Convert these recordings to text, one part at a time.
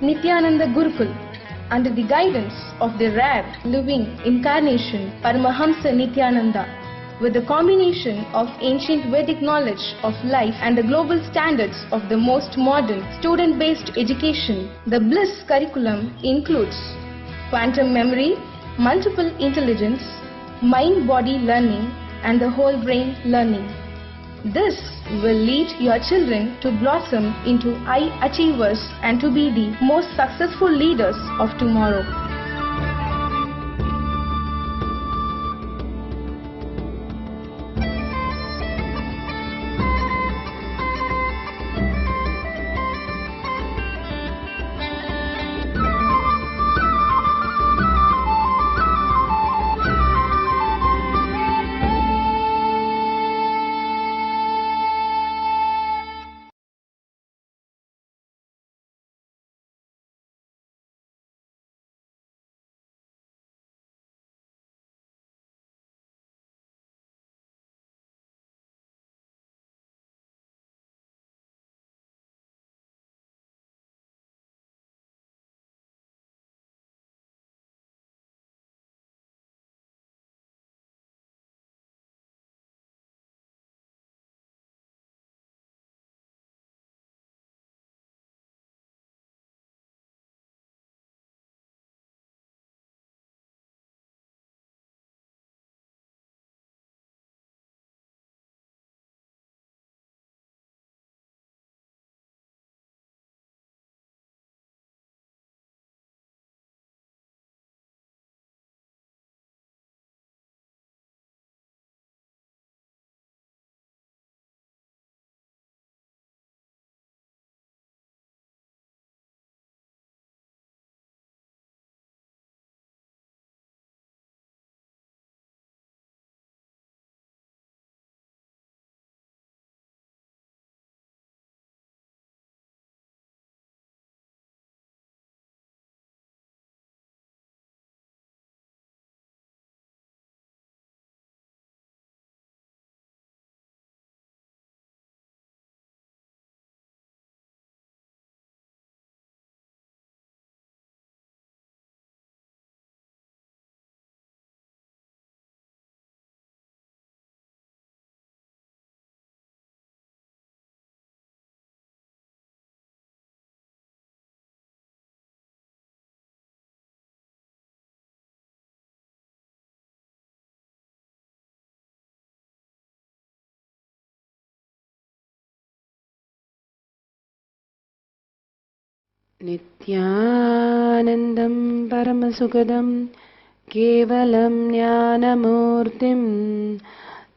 Nithyanandagurukul, under the guidance of the rare living incarnation Paramahamsa Nithyananda, with a combination of ancient Vedic knowledge of life and the global standards of the most modern student-based education. The BLISS curriculum includes quantum memory, multiple intelligence, mind-body learning, and the whole brain learning. This will lead your children to blossom into high achievers and to be the most successful leaders of tomorrow. Nithyanandam Paramasukadam Kevalam Jnanamurtim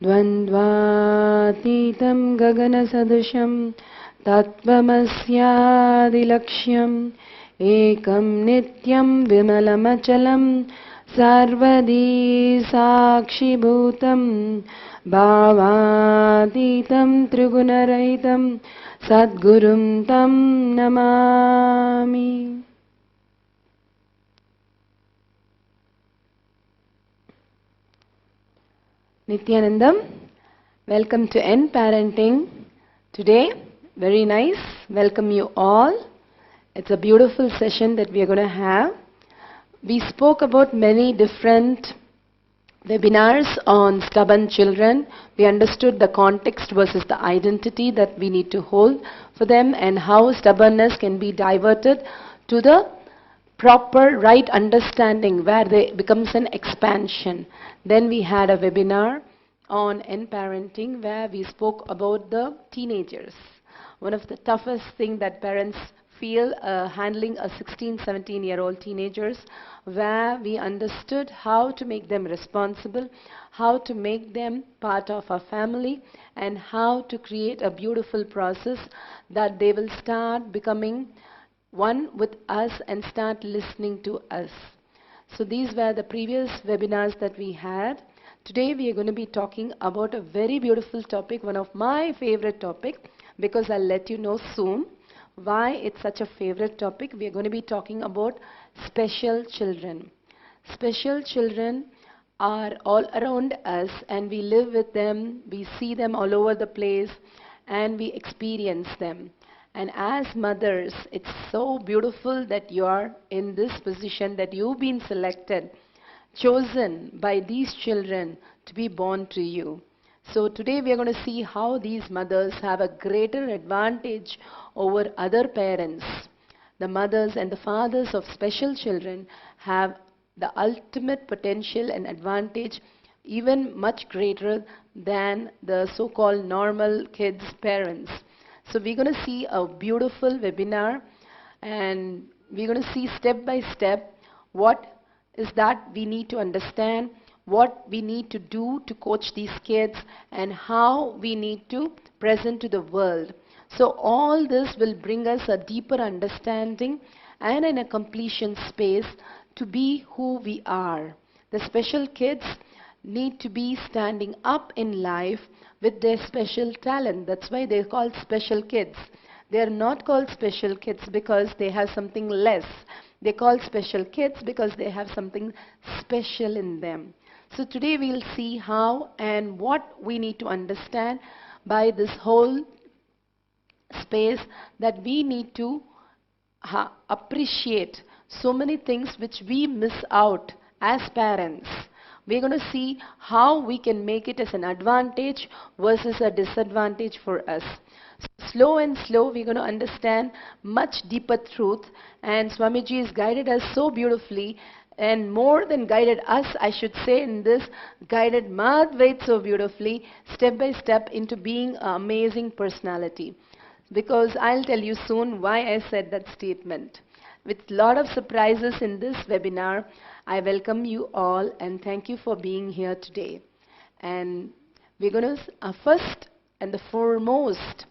Dvandvatitam Gaganasadusham Tattvamasyadilaksham Ekam Nityam Vimalamachalam Sarvadi Sakshibhutam Bhavatitam Trigunaraitam Sadgurum Tam Namami. Nithyanandam, welcome to N Parenting. Today, very nice, welcome you all. It's a beautiful session that we are going to have. We spoke about many different webinars on stubborn children. We understood the context versus the identity that we need to hold for them and how stubbornness can be diverted to the proper right understanding where they becomes an expansion. Then we had a webinar on N parenting where we spoke about the teenagers. One of the toughest thing that parents feel handling a 16, 17-year-old teenagers, where we understood how to make them responsible, how to make them part of our family, and how to create a beautiful process that they will start becoming one with us and start listening to us. So these were the previous webinars that we had. Today we are going to be talking about a very beautiful topic, one of my favorite topic, because I'll let you know soon why it's such a favorite topic. We are going to be talking about special children. Special children are all around us and we live with them, we see them all over the place and we experience them. And as mothers, it's so beautiful that you are in this position, that you've been selected, chosen by these children to be born to you. So today we are going to see how these mothers have a greater advantage over other parents. The mothers and the fathers of special children have the ultimate potential and advantage, even much greater than the so-called normal kids' parents. So we're going to see a beautiful webinar, and we're going to see step by step what is that we need to understand, what we need to do to coach these kids, and how we need to present to the world. So all this will bring us a deeper understanding and an completion space to be who we are. The special kids need to be standing up in life with their special talent. That's why they're called special kids. They are not called special kids because they have something less. They're called special kids because they have something special in them. So today we'll see how and what we need to understand by this whole space, that we need to appreciate so many things which we miss out as parents. We're going to see how we can make it as an advantage versus a disadvantage for us. Slow and slow, we're going to understand much deeper truth, and Swamiji has guided us so beautifully, and more than guided us, I should say, in this, guided Madhvait so beautifully, step by step into being an amazing personality. Because I'll tell you soon why I said that statement. With a lot of surprises in this webinar, I welcome you all and thank you for being here today. And we're going to, first and the foremost,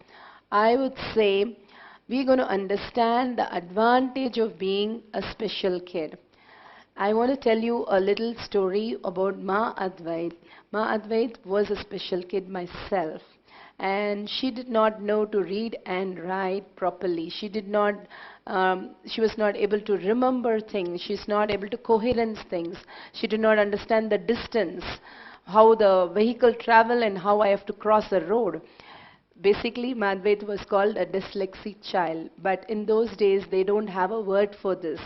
I would say, we're going to understand the advantage of being a special kid. I want to tell you a little story about Ma Advait. Ma Advait was a special kid myself. And she did not know to read and write properly. She was not able to remember things. She's not able to coherence things. She did not understand the distance, how the vehicle travel and how I have to cross a road. Basically, Madhvait was called a dyslexic child. But in those days, they don't have a word for this.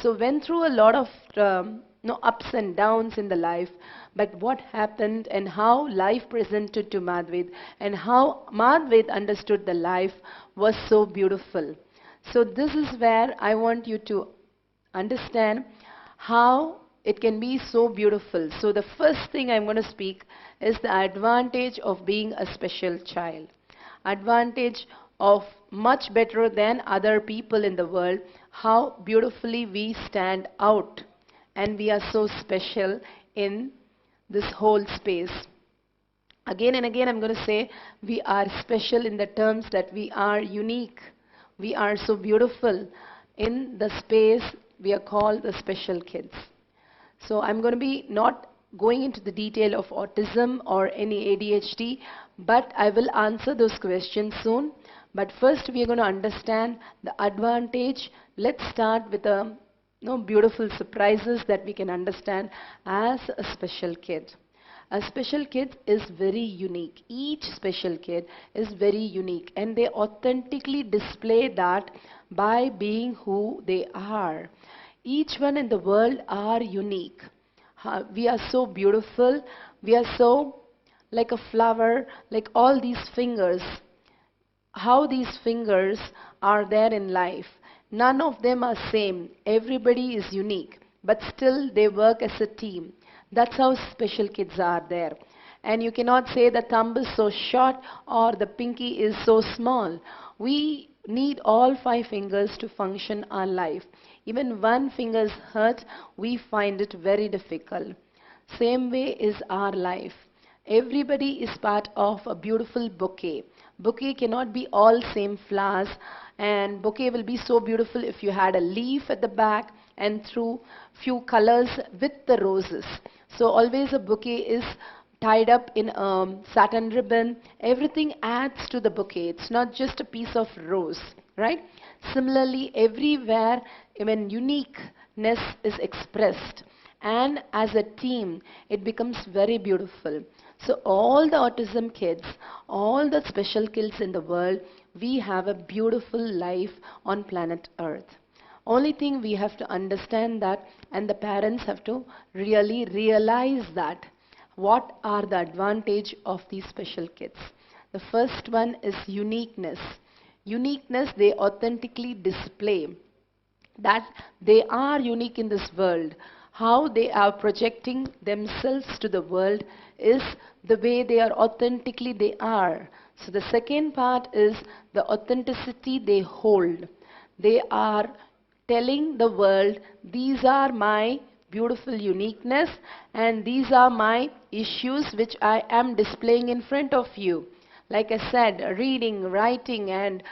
So went through a lot of ups and downs in the life, but what happened and how life presented to Madhvait and how Madhvait understood the life was so beautiful. So this is where I want you to understand how it can be so beautiful. So the first thing I'm going to speak is the advantage of being a special child. Advantage of much better than other people in the world, how beautifully we stand out and we are so special in this whole space. Again and again I'm going to say we are special in the terms that we are unique. We are so beautiful in the space we are called the special kids. So I'm going to be not going into the detail of autism or any ADHD, but I will answer those questions soon. But first we are going to understand the advantage. Let's start with the beautiful surprises that we can understand as a special kid. A special kid is very unique. Each special kid is very unique, and they authentically display that by being who they are. Each one in the world are unique. We are so beautiful. We are so like a flower, like all these fingers. How these fingers are there in life. None of them are same. Everybody is unique, but still they work as a team. That's how special kids are there. And you cannot say the thumb is so short or the pinky is so small. We need all 5 fingers to function our life. Even one finger is hurt, we find it very difficult. Same way is our life. Everybody is part of a beautiful bouquet. Bouquet cannot be all same flowers, and bouquet will be so beautiful if you had a leaf at the back and through few colors with the roses. So always a bouquet is tied up in a satin ribbon. Everything adds to the bouquet. It's not just a piece of rose, right? Similarly, everywhere even uniqueness is expressed, and as a team it becomes very beautiful. So all the autism kids, all the special kids in the world, we have a beautiful life on planet Earth. Only thing we have to understand that, and the parents have to really realize that. What are the advantage of these special kids? The first one is uniqueness. Uniqueness they authentically display that they are unique in this world. How they are projecting themselves to the world is the way they are authentically they are. So the second part is the authenticity they hold. They are telling the world, these are my beautiful uniqueness and these are my issues which I am displaying in front of you. Like I said, reading, writing and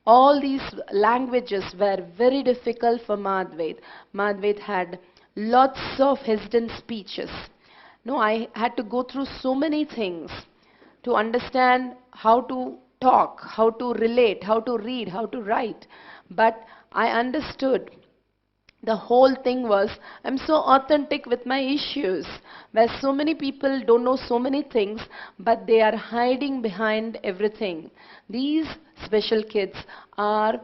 all these languages were very difficult for Madhved. Madhved had lots of hesitant speeches. No, I had to go through so many things to understand how to talk, how to relate, how to read, how to write. But I understood the whole thing was, I'm so authentic with my issues, where so many people don't know so many things, but they are hiding behind everything. These special kids are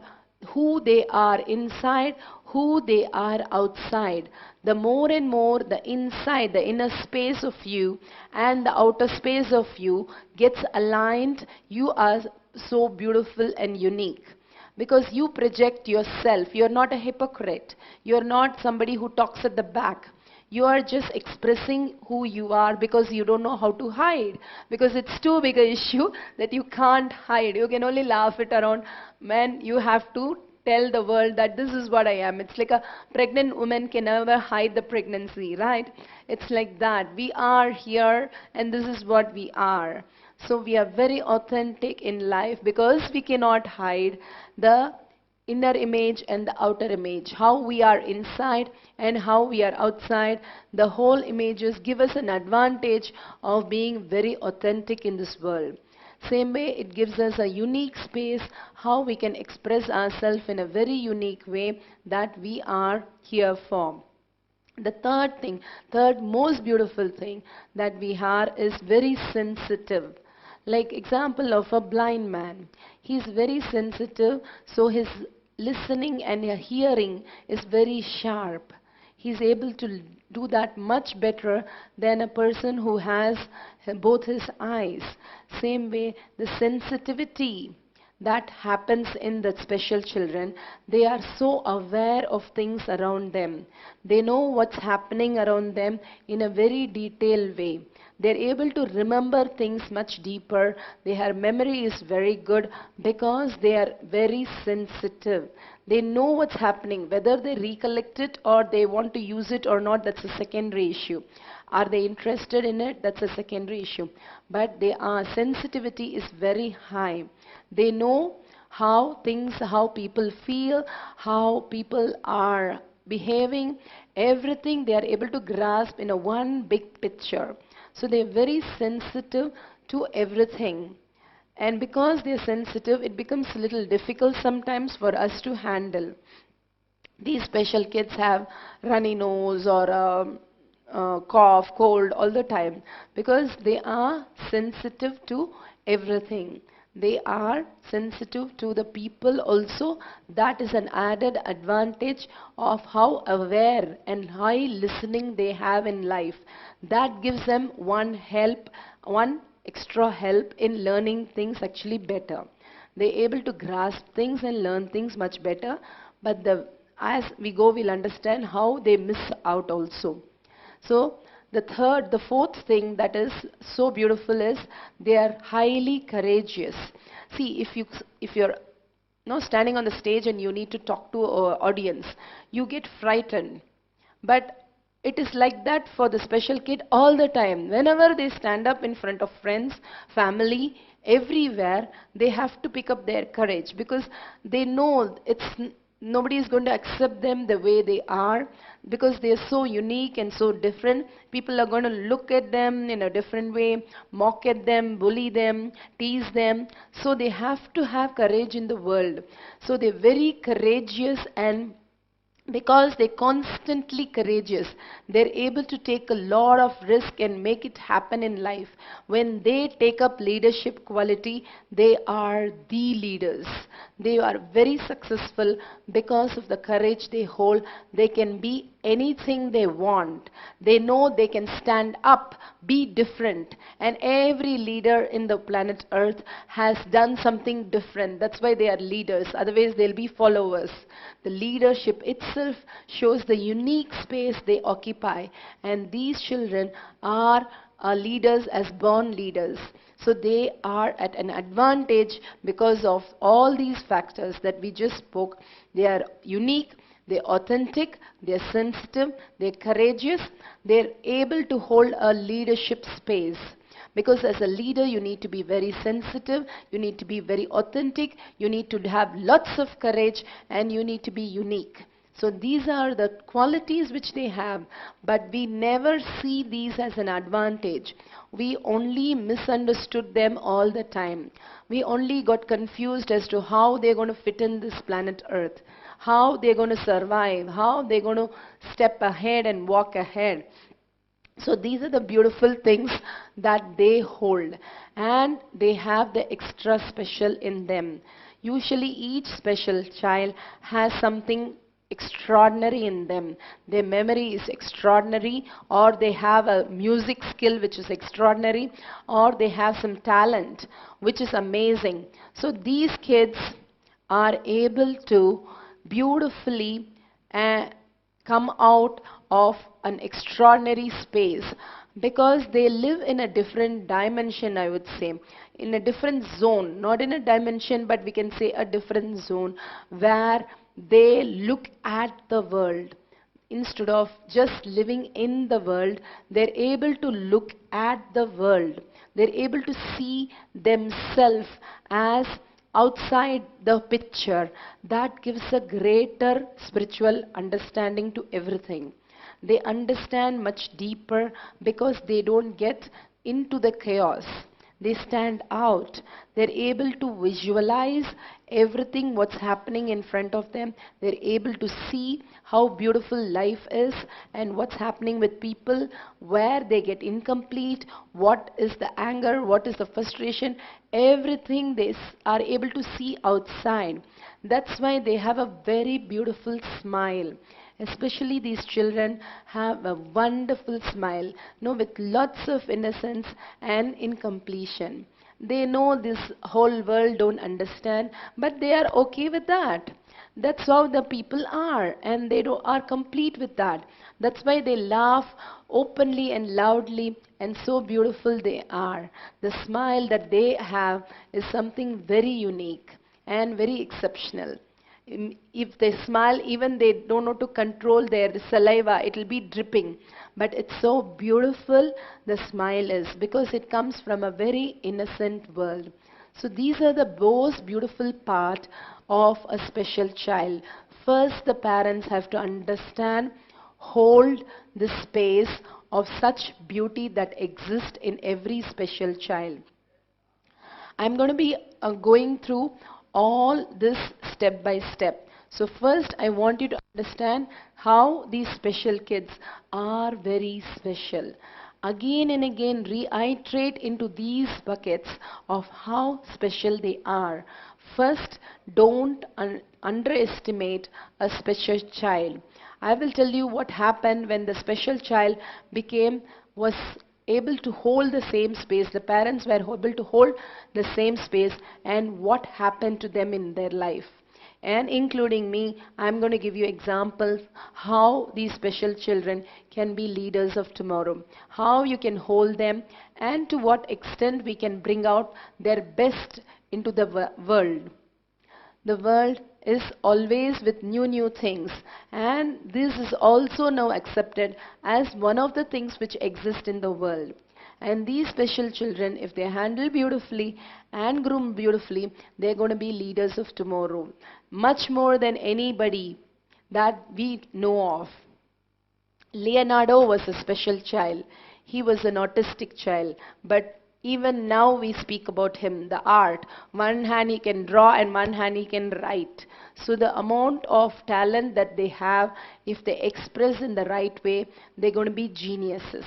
who they are inside, who they are outside. The more and more the inside, the inner space of you and the outer space of you gets aligned, you are so beautiful and unique. Because you project yourself. You are not a hypocrite. You are not somebody who talks at the back. You are just expressing who you are because you don't know how to hide. Because it's too big an issue that you can't hide. You can only laugh it around when you have to tell the world that this is what I am. It's like a pregnant woman can never hide the pregnancy, right? It's like that. We are here and this is what we are. So we are very authentic in life because we cannot hide the inner image and the outer image. How we are inside and how we are outside. The whole images give us an advantage of being very authentic in this world. Same way it gives us a unique space how we can express ourselves in a very unique way that we are here for. The third most beautiful thing that we are is very sensitive. Like example of a blind man. He is very sensitive, so his listening and hearing is very sharp. He is able to do that much better than a person who has both his eyes. Same way, the sensitivity that happens in the special children, they are so aware of things around them. They know what's happening around them in a very detailed way. They're able to remember things much deeper. Their memory is very good because they are very sensitive. They know what's happening. Whether they recollect it or they want to use it or not, that's a secondary issue. Are they interested in it? That's a secondary issue. But their sensitivity is very high. They know how people feel, how people are behaving, everything they are able to grasp in a one big picture. So they are very sensitive to everything. And because they are sensitive, it becomes a little difficult sometimes for us to handle. These special kids have runny nose or cough, cold all the time because they are sensitive to everything. They are sensitive to the people also. That is an added advantage of how aware and high listening they have in life. That gives them one extra help in learning things actually better. They're able to grasp things and learn things much better. But as we go, we'll understand how they miss out also. So the fourth thing that is so beautiful is they are highly courageous. See, if you're standing on the stage and you need to talk to an audience, you get frightened. But it is like that for the special kid all the time. Whenever they stand up in front of friends, family, everywhere, they have to pick up their courage because they know nobody is going to accept them the way they are because they are so unique and so different. People are going to look at them in a different way, mock at them, bully them, tease them. So they have to have courage in the world. So they're very courageous and because they're constantly courageous. They're able to take a lot of risk and make it happen in life. When they take up leadership quality, they are the leaders. They are very successful because of the courage they hold. They can be anything they want. They know they can stand up, be different. And every leader in the planet Earth has done something different. That's why they are leaders. Otherwise, they'll be followers. The leadership itself shows the unique space they occupy. And these children are leaders as born leaders. So they are at an advantage because of all these factors that we just spoke. They are unique, they're authentic, they're sensitive, they're courageous, they're able to hold a leadership space. Because as a leader, you need to be very sensitive, you need to be very authentic, you need to have lots of courage, and you need to be unique. So these are the qualities which they have, but we never see these as an advantage. We only misunderstood them all the time. We only got confused as to how they're going to fit in this planet Earth, how they're going to survive, how they're going to step ahead and walk ahead. So these are the beautiful things that they hold, and they have the extra special in them. Usually each special child has something extraordinary in them. Their memory is extraordinary, or they have a music skill which is extraordinary, or they have some talent which is amazing. So these kids are able to beautifully come out of an extraordinary space because they live in a different dimension, I would say, in a different zone, not in a dimension, but we can say a different zone where they look at the world. Instead of just living in the world, they're able to look at the world. They're able to see themselves as outside the picture. That gives a greater spiritual understanding to everything. They understand much deeper because they don't get into the chaos. They stand out. They're able to visualize everything what's happening in front of them. They're able to see how beautiful life is and what's happening with people, where they get incomplete, what is the anger, what is the frustration. Everything they are able to see outside. That's why they have a very beautiful smile. Especially these children have a wonderful smile, with lots of innocence and incompletion. They know this whole world don't understand, but they are okay with that. That's how the people are, and they are complete with that. That's why they laugh openly and loudly, and so beautiful they are. The smile that they have is something very unique and very exceptional. If they smile, even they don't know to control their saliva, it will be dripping. But it's so beautiful, the smile is, because it comes from a very innocent world. So these are the most beautiful part of a special child. First, the parents have to understand, hold the space of such beauty that exists in every special child. I'm going to be going through all this step by step. So first I want you to understand how these special kids are very special. Again and again reiterate into these buckets of how special they are. First, don't underestimate a special child. I will tell you what happened when the special child was able to hold the same space. The parents were able to hold the same space, and what happened to them in their life. And including me, I'm going to give you examples how these special children can be leaders of tomorrow, how you can hold them, and to what extent we can bring out their best into the world. The world is always with new things, and this is also now accepted as one of the things which exist in the world. And these special children, if they handle beautifully and groom beautifully, they're going to be leaders of tomorrow, much more than anybody that we know of. Leonardo was a special child. He was an autistic child, but Even now we speak about him, the art. One hand he can draw and one hand he can write. So the amount of talent that they have, if they express in the right way, they're going to be geniuses.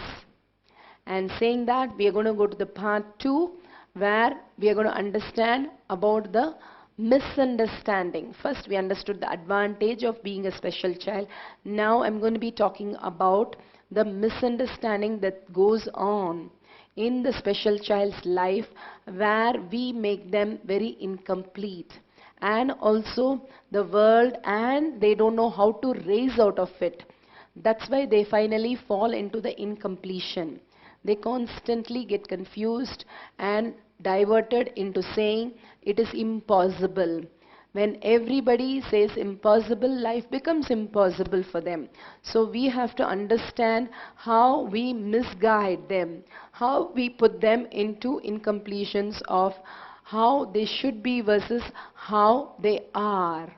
And saying that, we are going to go to the part 2, where we are going to understand about the misunderstanding. First we understood the advantage of being a special child. Now I'm going to be talking about the misunderstanding that goes on in the special child's life, where we make them very incomplete, and also the world, and they don't know how to raise out of it. That's why they finally fall into the incompletion. They constantly get confused and diverted into saying it is impossible. When everybody says impossible, life becomes impossible for them. So we have to understand how we misguide them, how we put them into incompletions of how they should be versus how they are.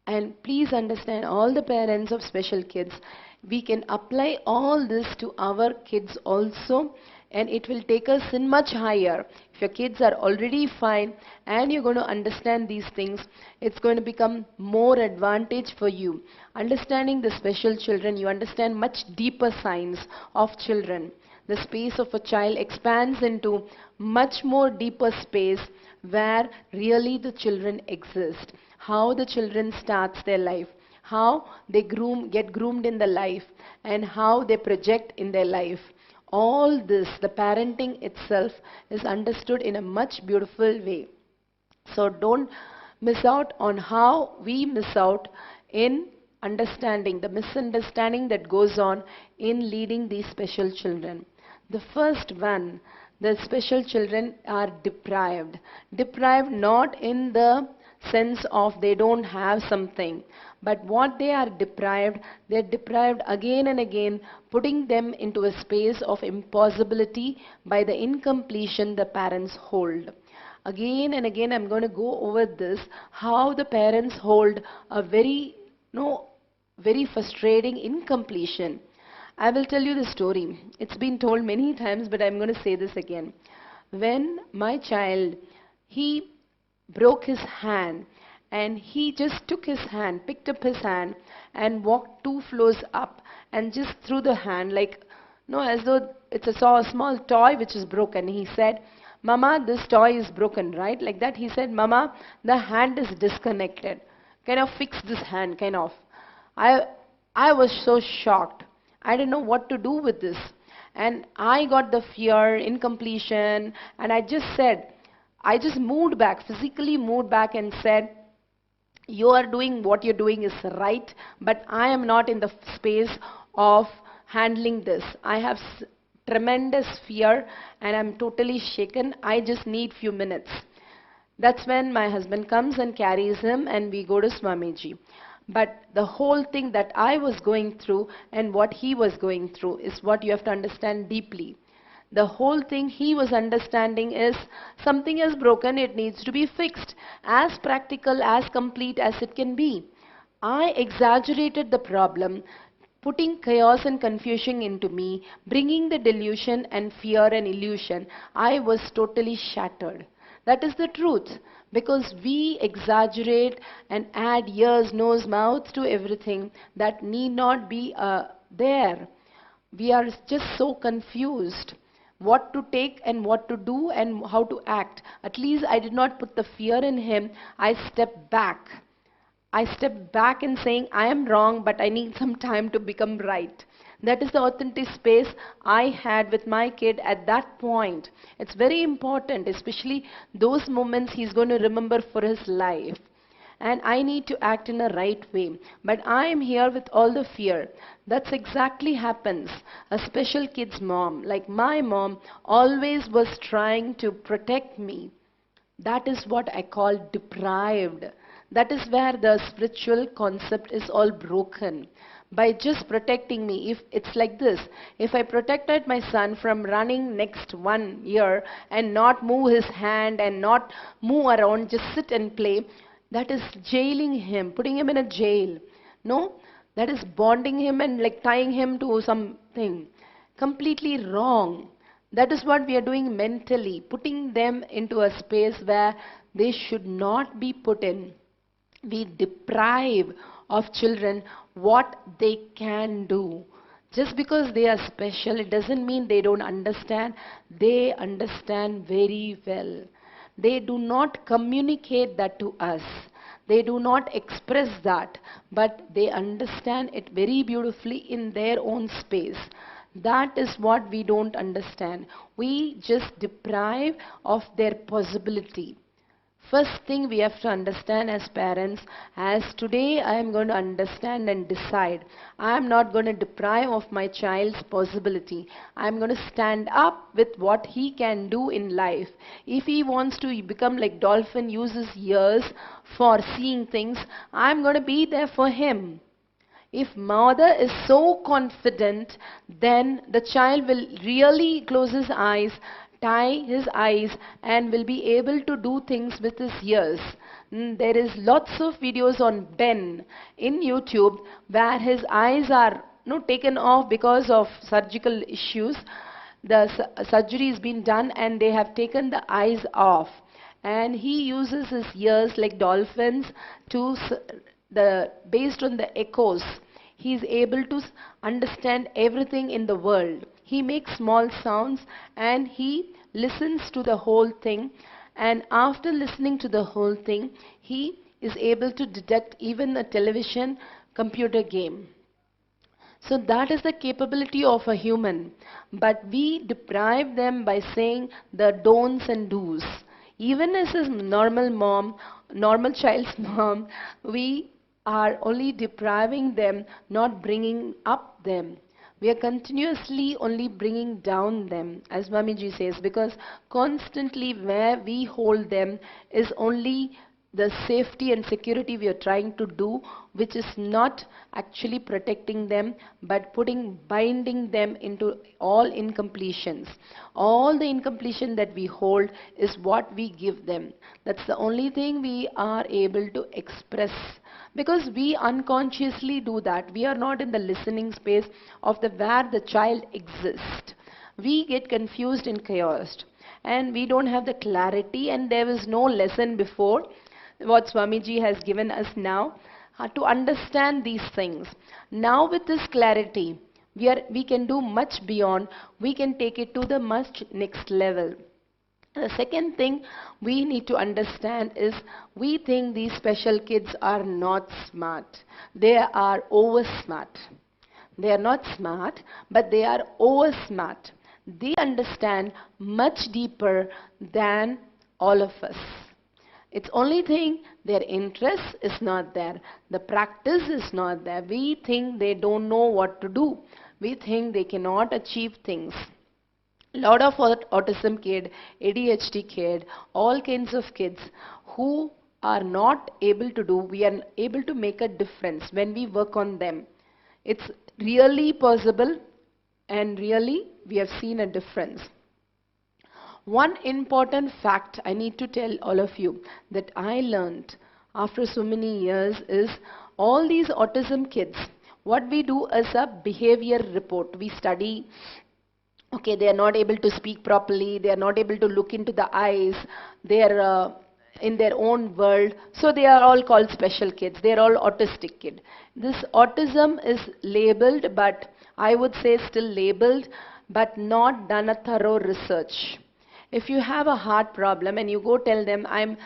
And please understand, all the parents of special kids, we can apply all this to our kids also, and it will take us in much higher. If your kids are already fine and you're going to understand these things, it's going to become more advantage for you. Understanding the special children, you understand much deeper signs of children. The space of a child expands into much more deeper space where really the children exist. How the children starts their life, how they get groomed in the life, and how they project in their life. All this, the parenting itself, is understood in a much beautiful way. So don't miss out on how we miss out in understanding the misunderstanding that goes on in leading these special children. The first one, the special children are deprived. Deprived not in the sense of they don't have something, but what they are deprived, they're deprived again and again, putting them into a space of impossibility by the incompletion the parents hold. Again and again I'm going to go over this, how the parents hold a very frustrating incompletion. I will tell you the story. It's been told many times, but I'm going to say this again. When my child, he broke his hand, and he just took his hand, picked up his hand and walked 2 floors up and just threw the hand as though it's a small toy which is broken. He said, "Mama, this toy is broken," right? Like that. He said, "Mama, the hand is disconnected. Kind of fix this hand, kind of." I was so shocked. I didn't know what to do with this. And I got the fear, incompletion, and I just moved back, physically moved back and said, "You are doing what you're doing is right, but I am not in the space of handling this. I have tremendous fear and I'm totally shaken. I just need few minutes." That's when my husband comes and carries him and we go to Swamiji. But the whole thing that I was going through and what he was going through is what you have to understand deeply. The whole thing he was understanding is something is broken, it needs to be fixed. As practical, as complete as it can be. I exaggerated the problem, putting chaos and confusion into me, bringing the delusion and fear and illusion. I was totally shattered. That is the truth. Because we exaggerate and add ears, nose, mouth to everything that need not be there. We are just so confused. What to take and what to do and how to act. At least I did not put the fear in him. I stepped back. I stepped back in saying, I am wrong, but I need some time to become right. That is the authentic space I had with my kid at that point. It's very important, especially those moments he's going to remember for his life. And I need to act in a right way. But I am here with all the fear. That's exactly happens. A special kid's mom, like my mom, always was trying to protect me. That is what I call deprived. That is where the spiritual concept is all broken. By just protecting me, if it's like this, if I protected my son from running next 1 year and not move his hand and not move around, just sit and play, that is jailing him, putting him in a jail. No, that is bonding him and like tying him to something. Completely wrong. That is what we are doing mentally, putting them into a space where they should not be put in. We deprive of children what they can do. Just because they are special, it doesn't mean they don't understand. They understand very well. They do not communicate that to us. They do not express that, but they understand it very beautifully in their own space. That is what we don't understand. We just deprive of their possibility. First thing we have to understand as parents, as today I am going to understand and decide. I am not going to deprive of my child's possibility. I am going to stand up with what he can do in life. If he wants to become like dolphin, use his ears for seeing things, I am going to be there for him. If mother is so confident, then the child will really close his eyes, tie his eyes, and will be able to do things with his ears. There is lots of videos on Ben in YouTube where his eyes are taken off because of surgical issues. The surgery has been done and they have taken the eyes off. And he uses his ears like dolphins to based on the echoes. He is able to understand everything in the world. He makes small sounds and he listens to the whole thing. And after listening to the whole thing, he is able to detect even a television computer game. So that is the capability of a human. But we deprive them by saying the don'ts and do's. Even as a normal child's mom, we are only depriving them, not bringing up them. We are continuously only bringing down them, as Mamiji says, because constantly where we hold them is only the safety and security we are trying to do, which is not actually protecting them, but binding them into all incompletions. All the incompletion that we hold is what we give them. That's the only thing we are able to express, because we unconsciously do that. We are not in the listening space of where the child exists. We get confused and chaos, and we don't have the clarity, and there is no lesson before what Swamiji has given us now to understand these things. Now with this clarity, we can do much beyond. We can take it to the much next level. The second thing we need to understand is, we think these special kids are not smart. They are over smart. They are not smart, but they are over smart. They understand much deeper than all of us. It's only thing, their interest is not there. The practice is not there. We think they don't know what to do. We think they cannot achieve things. Lot of autism kid, ADHD kid, all kinds of kids who are not able to do, we are able to make a difference when we work on them. It's really possible, and really we have seen a difference. One important fact I need to tell all of you that I learned after so many years is, all these autism kids, what we do is a behavior report. We study, okay, they are not able to speak properly, they are not able to look into the eyes, they are in their own world, so they are all called special kids. They are all autistic kid. This autism is labeled, but I would say still labeled, but not done a thorough research. If you have a heart problem and you go tell them, I'm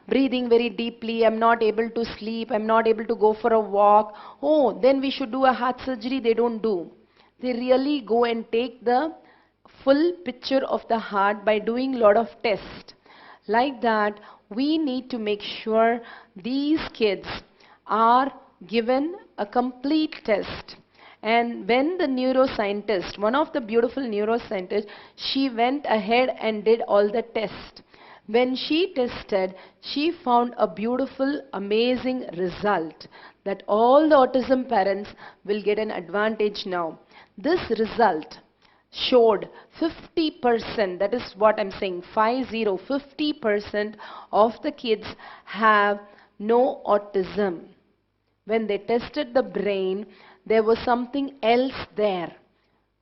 breathing very deeply, I'm not able to sleep, I'm not able to go for a walk, oh, then we should do a heart surgery. They don't do. They really go and take the full picture of the heart by doing a lot of tests. Like that, we need to make sure these kids are given a complete test. And when the neuroscientist, one of the beautiful neuroscientists, she went ahead and did all the tests. When she tested, she found a beautiful, amazing result that all the autism parents will get an advantage now. This result showed 50%, that is what I'm saying, 50% of the kids have no autism. When they tested the brain, there was something else there.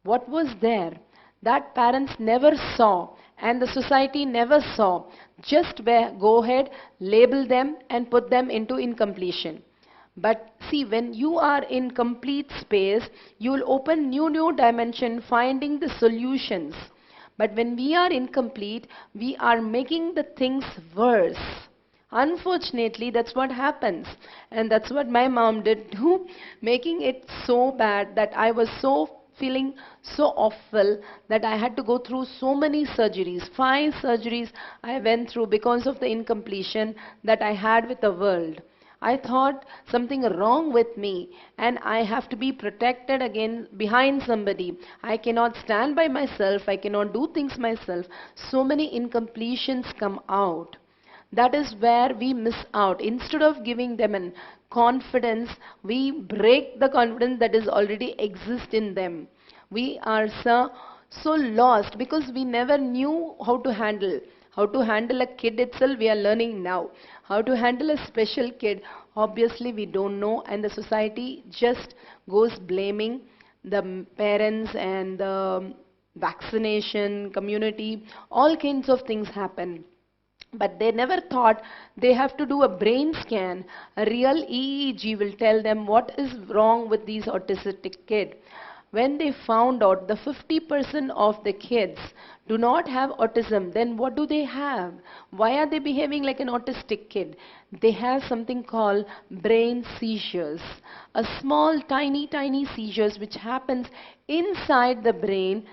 What was there? that parents never saw and the society never saw. Just go ahead, label them and put them into incompletion. But see, when you are in complete space, you will open new dimension, finding the solutions. But when we are incomplete, we are making the things worse. Unfortunately, that's what happens. And that's what my mom did too, making it so bad that I was feeling so awful that I had to go through so many surgeries. 5 surgeries I went through because of the incompletion that I had with the world. I thought something wrong with me and I have to be protected again behind somebody. I cannot stand by myself. I cannot do things myself. So many incompletions come out. That is where we miss out. Instead of giving them an confidence, we break the confidence that is already exist in them. We are so lost because we never knew how to handle. How to handle a kid itself, we are learning now. How to handle a special kid, obviously we don't know, and the society just goes blaming the parents and the vaccination community. All kinds of things happen. But they never thought they have to do a brain scan. A real EEG will tell them what is wrong with these autistic kids. When they found out the 50% of the kids do not have autism, then what do they have? Why are they behaving like an autistic kid? They have something called brain seizures. A small, tiny seizures which happens inside the brain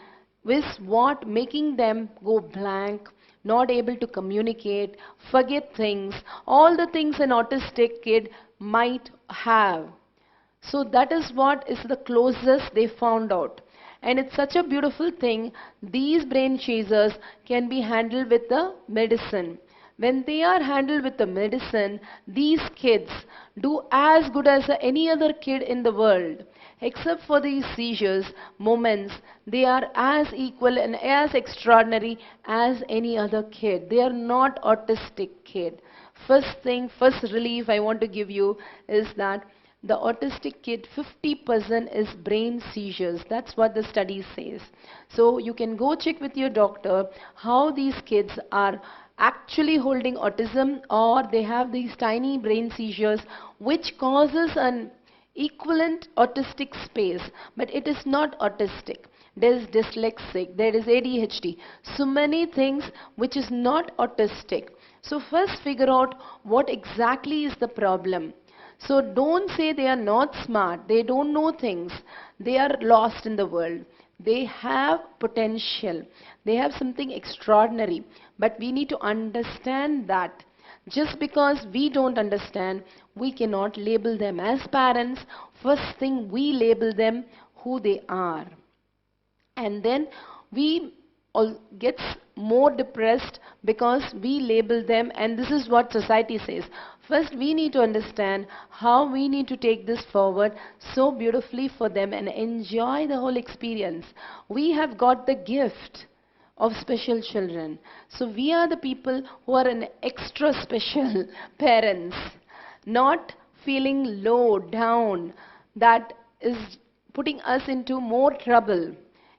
is what making them go blank, not able to communicate, forget things, all the things an autistic kid might have. So that is what is the closest they found out. And it's such a beautiful thing. These brain chasers can be handled with the medicine. When they are handled with the medicine, these kids do as good as any other kid in the world. Except for these seizures, moments, they are as equal and as extraordinary as any other kid. They are not autistic kid. First relief I want to give you is that the autistic kid, 50% is brain seizures. That's what the study says. So you can go check with your doctor how these kids are actually holding autism, or they have these tiny brain seizures which causes an equivalent autistic space, but it is not autistic. There is dyslexic, there is ADHD, so many things which is not autistic. So first figure out what exactly is the problem. So don't say they are not smart, they don't know things, they are lost in the world. They have potential, they have something extraordinary, but we need to understand that. Just because we don't understand, we cannot label them. As parents, first thing we label them who they are. And then we all gets more depressed because we label them, and this is what society says. First we need to understand how we need to take this forward so beautifully for them and enjoy the whole experience. We have got the gift of special children. So we are the people who are an extra special parents, not feeling low down. That is putting us into more trouble.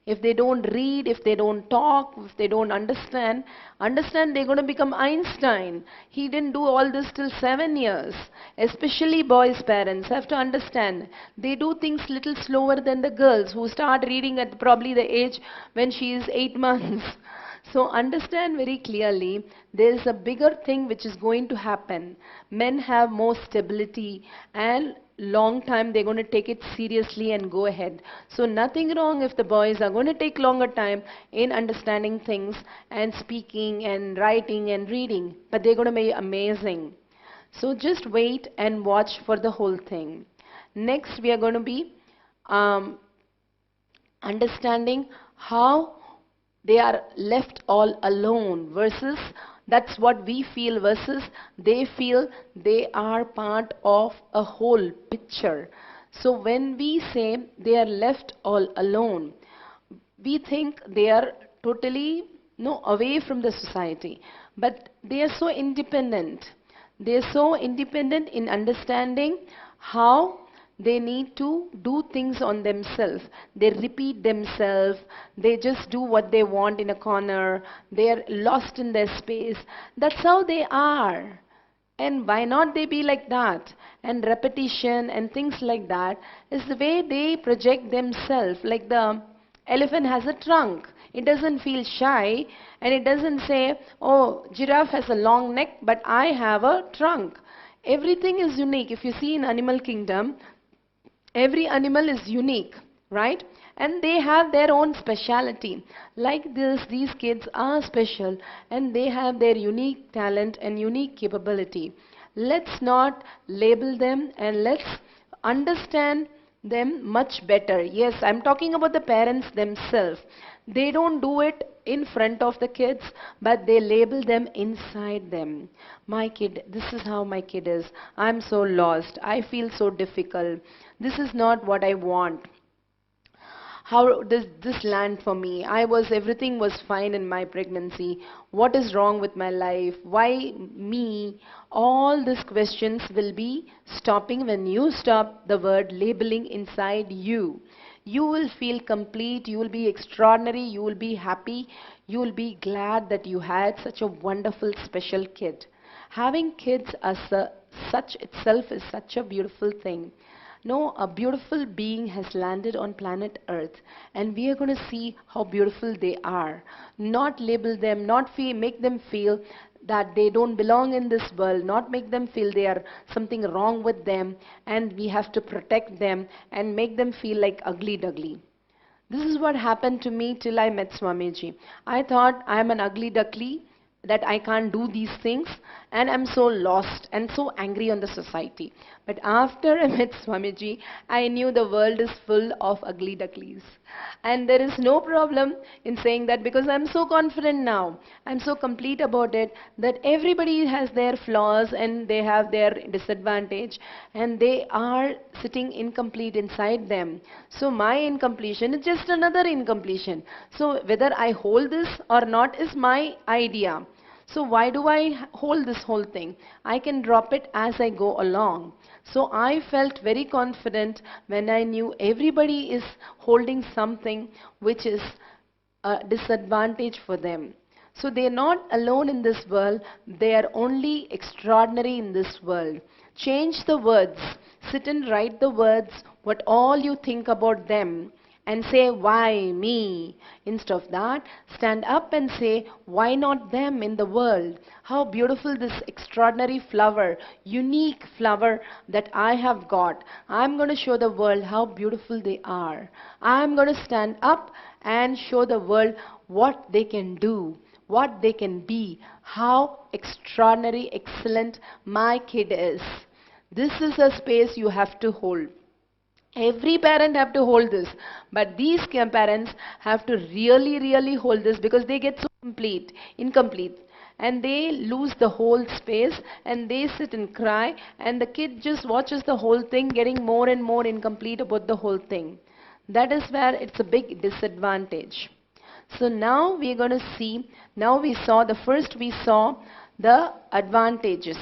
If they don't read, if they don't talk, if they don't understand, they're going to become Einstein. He didn't do all this till 7 years. Especially boys' parents have to understand. They do things little slower than the girls who start reading at probably the age when she is 8 months. So understand very clearly, there is a bigger thing which is going to happen. Men have more stability and long time they're going to take it seriously and go ahead. So nothing wrong if the boys are going to take longer time in understanding things and speaking and writing and reading, but they're going to be amazing. So just wait and watch for the whole thing. Next we are going to be understanding how they are left all alone versus that's what we feel versus they feel they are part of a whole picture. So when we say they are left all alone, we think they are totally away from the society. But they are so independent. They are so independent in understanding how They need to do things on themselves. They repeat themselves. They just do what they want in a corner. They are lost in their space. That's how they are. And why not they be like that? And repetition and things like that is the way they project themselves. Like the elephant has a trunk. It doesn't feel shy and it doesn't say, oh, giraffe has a long neck but I have a trunk. Everything is unique. If you see in animal kingdom, every animal is unique, right? And they have their own speciality. Like this, these kids are special and they have their unique talent and unique capability. Let's not label them and let's understand them much better. Yes, I'm talking about the parents themselves. They don't do it in front of the kids, but they label them inside them. My kid, this is how my kid is. I'm so lost. I feel so difficult. This is not what I want. How does this land for me? Everything was fine in my pregnancy. What is wrong with my life? Why me? All these questions will be stopping when you stop the word labeling inside you. You will feel complete, you will be extraordinary, you will be happy, you will be glad that you had such a wonderful, special kid. Having kids such itself is such a beautiful thing. No, a beautiful being has landed on planet Earth and we are going to see how beautiful they are. Not label them, not make them feel that they don't belong in this world, not make them feel they are something wrong with them and we have to protect them and make them feel like ugly duckly. This is what happened to me till I met Swamiji. I thought I am an ugly duckly, that I can't do these things and I'm so lost and so angry on the society. But after I met Swamiji, I knew the world is full of ugly ducklies. And there is no problem in saying that because I'm so confident now. I'm so complete about it that everybody has their flaws and they have their disadvantage and they are sitting incomplete inside them. So my incompletion is just another incompletion. So whether I hold this or not is my idea. So why do I hold this whole thing? I can drop it as I go along. So I felt very confident when I knew everybody is holding something which is a disadvantage for them. So they are not alone in this world, they are only extraordinary in this world. Change the words, sit and write the words, what all you think about them. And say, why me? Instead of that, stand up and say, why not them in the world? How beautiful this extraordinary flower, unique flower that I have got. I'm going to show the world how beautiful they are. I'm going to stand up and show the world what they can do, what they can be, how extraordinary, excellent my kid is. This is a space you have to hold. Every parent have to hold this, but these parents have to really hold this because they get so incomplete and they lose the whole space and they sit and cry and the kid just watches the whole thing getting more and more incomplete about the whole thing. That is where it's a big disadvantage. So now we are going to see, we saw the advantages.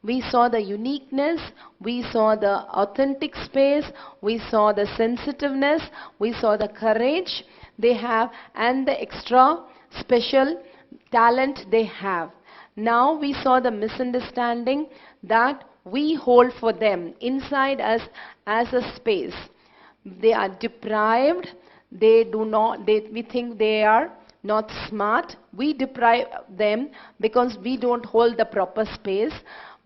We saw the uniqueness, we saw the authentic space, we saw the sensitiveness, we saw the courage they have and the extra special talent they have. Now we saw the misunderstanding that we hold for them inside us as a space. They are deprived, we think they are not smart. We deprive them because we don't hold the proper space.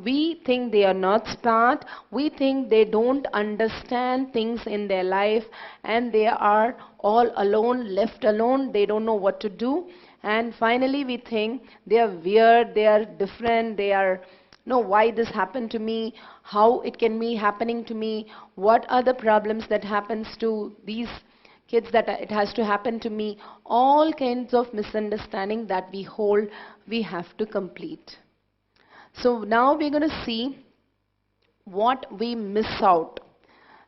We think they are not smart. We think they don't understand things in their life and they are all alone, left alone. They don't know what to do. And finally we think they are weird, they are different, why this happened to me, how it can be happening to me, what are the problems that happens to these kids that it has to happen to me. All kinds of misunderstanding that we hold, we have to complete. So now we're going to see what we miss out.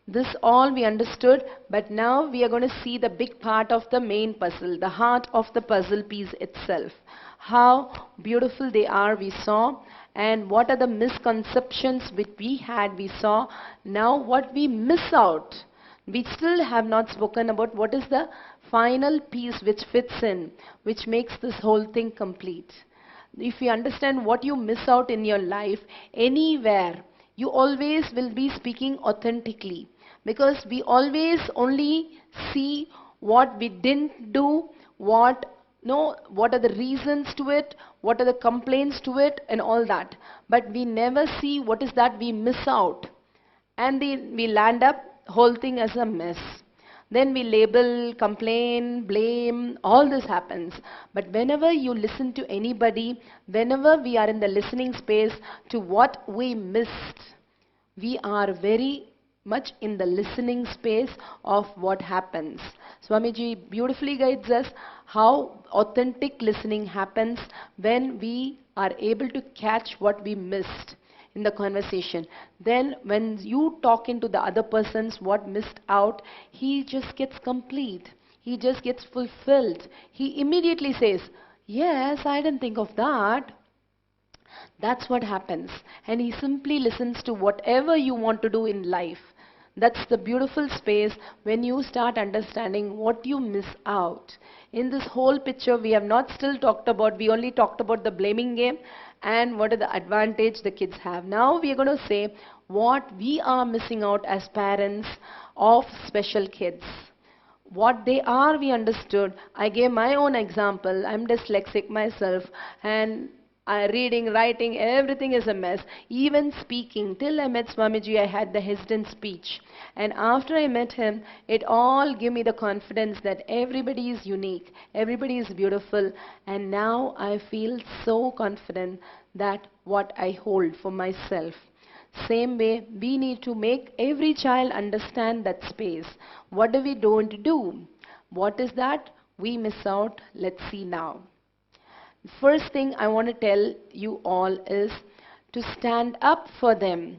This all we understood, but now we are going to see the big part of the main puzzle, the heart of the puzzle piece itself. how beautiful they are, we saw. And what are the misconceptions which we had, we saw. Now what we miss out, we still have not spoken about what is the final piece which fits in, which makes this whole thing complete. If you understand what you miss out in your life, anywhere, you always will be speaking authentically. Because we always only see what we didn't do, what are the reasons to it, what are the complaints to it, and all that. But we never see what is that we miss out. And we land up whole thing as a mess. Then we label, complain, blame, all this happens. But whenever you listen to anybody, whenever we are in the listening space to what we missed, we are very much in the listening space of what happens. Swamiji beautifully guides us how authentic listening happens when we are able to catch what we missed in the conversation. Then when you talk into the other person's what missed out, he just gets complete. He just gets fulfilled. He immediately says, yes, I didn't think of that. That's what happens. And he simply listens to whatever you want to do in life. That's the beautiful space when you start understanding what you miss out. In this whole picture, we have not still talked about, we only talked about the blaming game and what are the advantage the kids have. Now we are going to say what we are missing out as parents of special kids. What they are, we understood. I gave my own example. I'm dyslexic myself, and reading, writing, everything is a mess. Even speaking. Till I met Swamiji, I had the hesitant speech. And after I met him, it all gave me the confidence that everybody is unique, everybody is beautiful. And now I feel so confident that what I hold for myself. Same way, we need to make every child understand that space. What do we don't do? What is that we miss out? Let's see now. First thing I want to tell you all is to stand up for them.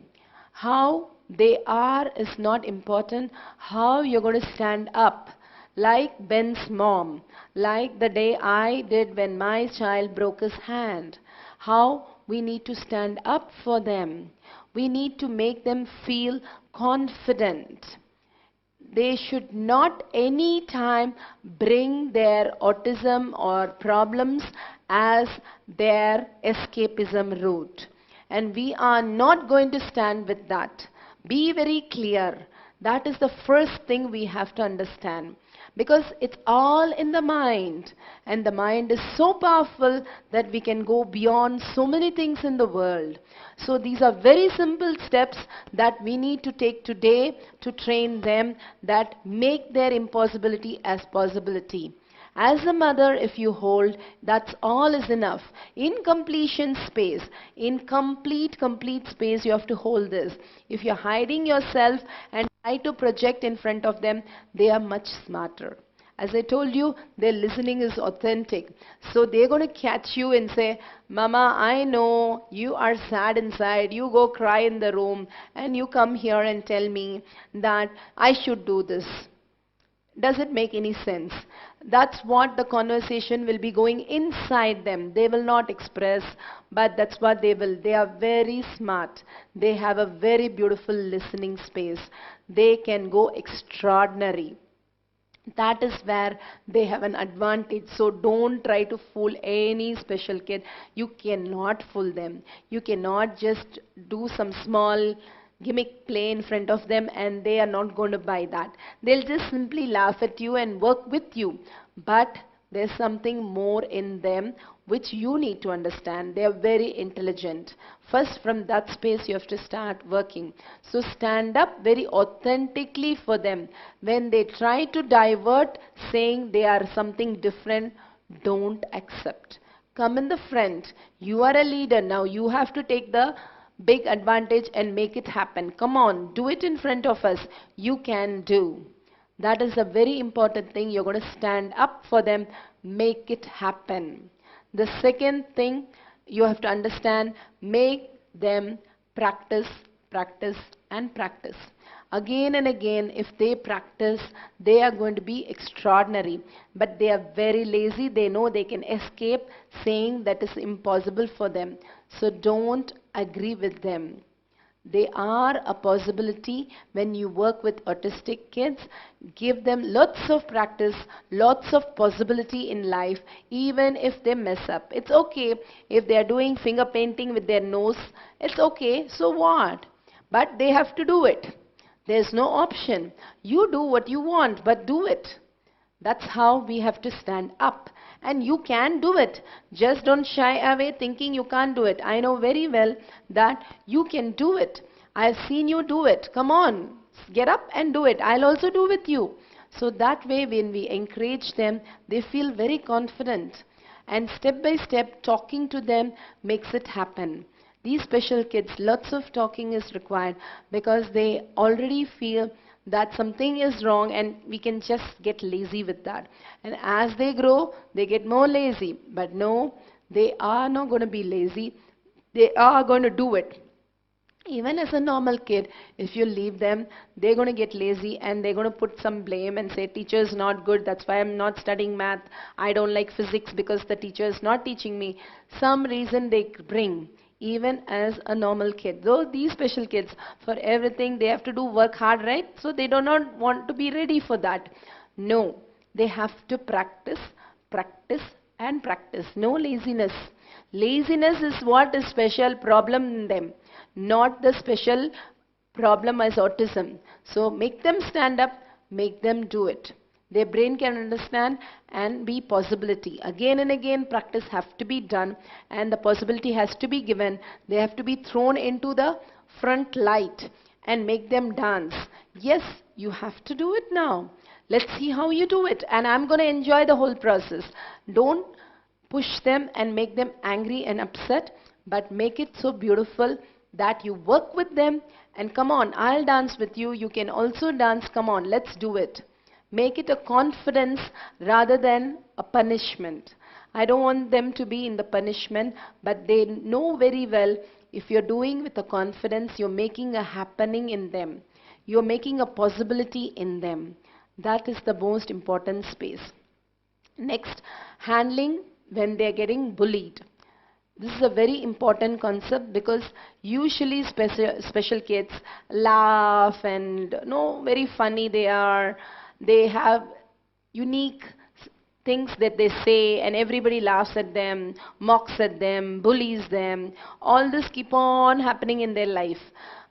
How they are is not important. How you're going to stand up. Like Ben's mom. Like the day I did when my child broke his hand. How we need to stand up for them. We need to make them feel confident. They should not any time bring their autism or problems as their escapism route. And we are not going to stand with that. Be very clear. That is the first thing we have to understand. Because it's all in the mind. And the mind is so powerful that we can go beyond so many things in the world. So these are very simple steps that we need to take today to train them, that make their impossibility as possibility. As a mother, if you hold, that's all is enough. In completion space, in complete space, you have to hold this. If you're hiding yourself and try to project in front of them, they are much smarter. As I told you, their listening is authentic. So they're going to catch you and say, Mama, I know you are sad inside. You go cry in the room and you come here and tell me that I should do this. Does it make any sense? That's what the conversation will be going inside them. They will not express, but that's what they will. They are very smart. They have a very beautiful listening space. They can go extraordinary. That is where they have an advantage. So don't try to fool any special kid. You cannot fool them. You cannot just do some small gimmick play in front of them and they are not going to buy that. They'll just simply laugh at you and work with you. But there's something more in them which you need to understand. They are very intelligent. First, from that space you have to start working. So stand up very authentically for them. When they try to divert, saying they are something different, don't accept. Come in the front. You are a leader now. You have to take the big advantage and make it happen. Come on, do it in front of us. You can do. That is a very important thing. You're going to stand up for them, make it happen. The second thing you have to understand, make them practice, practice and practice. Again and again, if they practice, they are going to be extraordinary. But they are very lazy. They know they can escape saying that is impossible for them. So don't agree with them. They are a possibility when you work with autistic kids. Give them lots of practice, lots of possibility in life, even if they mess up. It's okay if they are doing finger painting with their nose. It's okay, so what? But they have to do it. There's no option. You do what you want, but do it. That's how we have to stand up. And you can do it. Just don't shy away thinking you can't do it. I know very well that you can do it. I've seen you do it. Come on, get up and do it. I'll also do with you. So that way, when we encourage them, they feel very confident. And step by step, talking to them makes it happen. These special kids, lots of talking is required because they already feel that something is wrong and we can just get lazy with that. And as they grow, they get more lazy. But no, they are not going to be lazy. They are going to do it. Even as a normal kid, if you leave them, they're going to get lazy and they're going to put some blame and say, teacher is not good, that's why I'm not studying math. I don't like physics because the teacher is not teaching me. Some reason they bring. Even as a normal kid. Though these special kids, for everything they have to do work hard, right? So they do not want to be ready for that. No, they have to practice, practice and practice. No laziness. Laziness is what is special problem in them, not the special problem as autism. So make them stand up, make them do it. Their brain can understand and be possibility. Again and again practice have to be done and the possibility has to be given. They have to be thrown into the front light and make them dance. Yes, you have to do it now. Let's see how you do it and I'm going to enjoy the whole process. Don't push them and make them angry and upset, but make it so beautiful that you work with them and come on, I'll dance with you. You can also dance. Come on, let's do it. Make it a confidence rather than a punishment. I don't want them to be in the punishment, but they know very well if you're doing with a confidence, you're making a happening in them. You're making a possibility in them. That is the most important space. Next, handling when they're getting bullied. This is a very important concept because usually special kids laugh and very funny they are. They have unique things that they say and everybody laughs at them, mocks at them, bullies them. All this keep on happening in their life.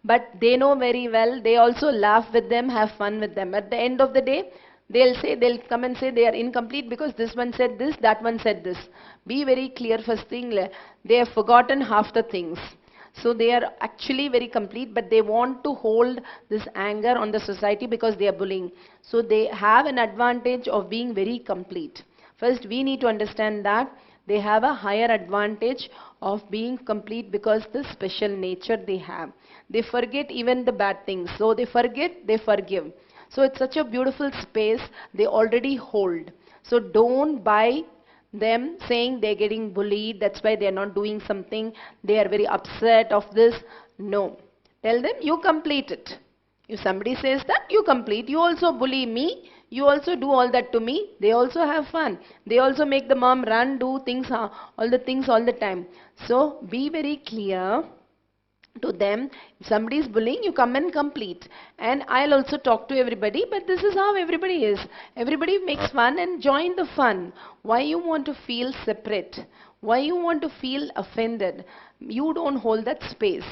But they know very well, they also laugh with them, have fun with them. At the end of the day, they'll come and say they are incomplete because this one said this, that one said this. Be very clear first thing, they have forgotten half the things. So they are actually very complete, but they want to hold this anger on the society because they are bullying. So they have an advantage of being very complete. First, we need to understand that they have a higher advantage of being complete because the special nature they have. They forget even the bad things. So they forget, they forgive. So it's such a beautiful space they already hold. So don't buy them saying they're getting bullied, that's why they're not doing something, they are very upset of this. No. Tell them you complete it. If somebody says that, you complete. You also bully me, you also do all that to me. They also have fun. They also make the mom run, do things, all the things all the time. So be very clear to them. If somebody is bullying, you come and complete. And I'll also talk to everybody, but this is how everybody is. Everybody makes fun and join the fun. Why you want to feel separate? Why you want to feel offended? You don't hold that space.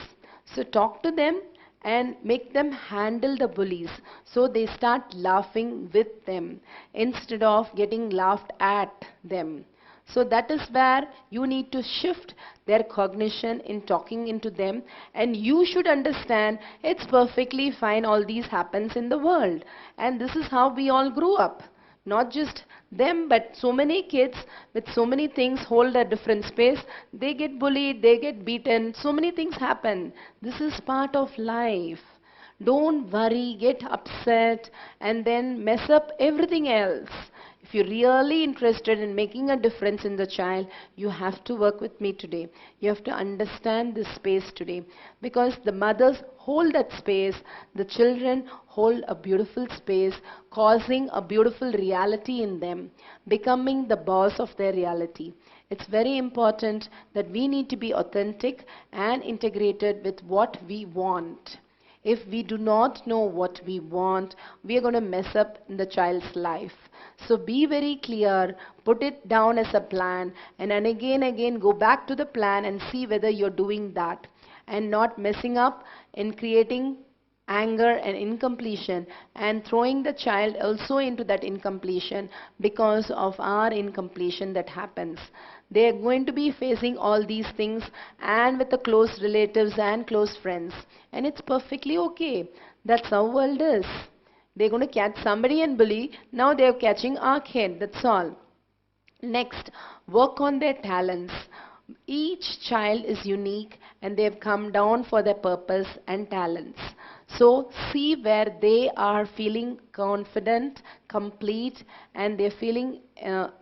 So talk to them and make them handle the bullies. So they start laughing with them instead of getting laughed at them. So that is where you need to shift their cognition in talking into them, and you should understand it's perfectly fine, all these happens in the world, and this is how we all grew up. Not just them, but so many kids with so many things hold a different space. They get bullied, they get beaten, so many things happen. This is part of life. Don't worry, get upset and then mess up everything else. If If you're really interested in making a difference in the child, you have to work with me today. You have to understand this space today, because the mothers hold that space, the children hold a beautiful space, causing a beautiful reality in them, becoming the boss of their reality. It's very important that we need to be authentic and integrated with what we want. If we do not know what we want, we are going to mess up in the child's life. So be very clear, put it down as a plan, and then again go back to the plan and see whether you're doing that and not messing up in creating anger and incompletion and throwing the child also into that incompletion because of our incompletion that happens. They are going to be facing all these things and with the close relatives and close friends, and it's perfectly okay. That's how world is. They're going to catch somebody and bully. Now they're catching our kid. That's all. Next, work on their talents. Each child is unique and they have come down for their purpose and talents. So see where they are feeling confident, complete, and they're feeling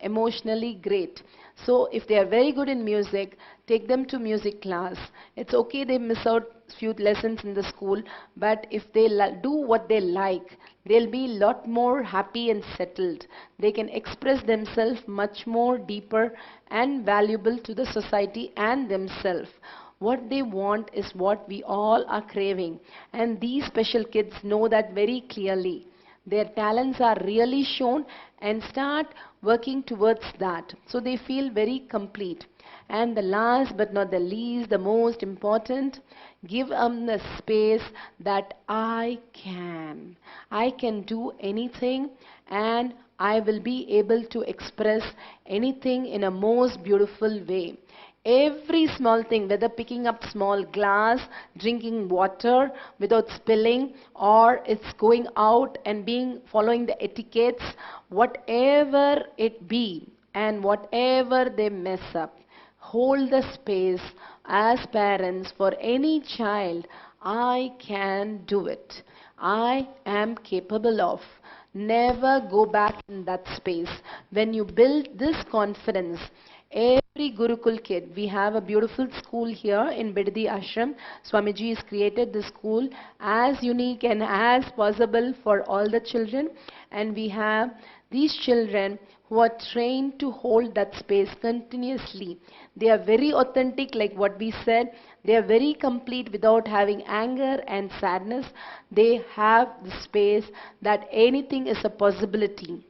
emotionally great. So if they are very good in music, take them to music class. It's okay they miss out few lessons in the school, but if they do what they like, they'll be a lot more happy and settled. They can express themselves much more deeper and valuable to the society and themselves. What they want is what we all are craving, and these special kids know that very clearly. Their talents are really shown and start working towards that, so they feel very complete. And the last but not the least, the most important, give them the space that I can do anything, and I will be able to express anything in a most beautiful way. Every small thing, whether picking up small glass, drinking water without spilling, or it's going out and following the etiquettes, whatever it be, and whatever they mess up, hold the space as parents for any child. I can do it. I am capable of. Never go back in that space. When you build this confidence, every Gurukul kid, we have a beautiful school here in Bidadi Ashram. Swamiji has created the school as unique and as possible for all the children, and we have these children who are trained to hold that space continuously. They are very authentic, like what we said. They are very complete without having anger and sadness. They have the space that anything is a possibility.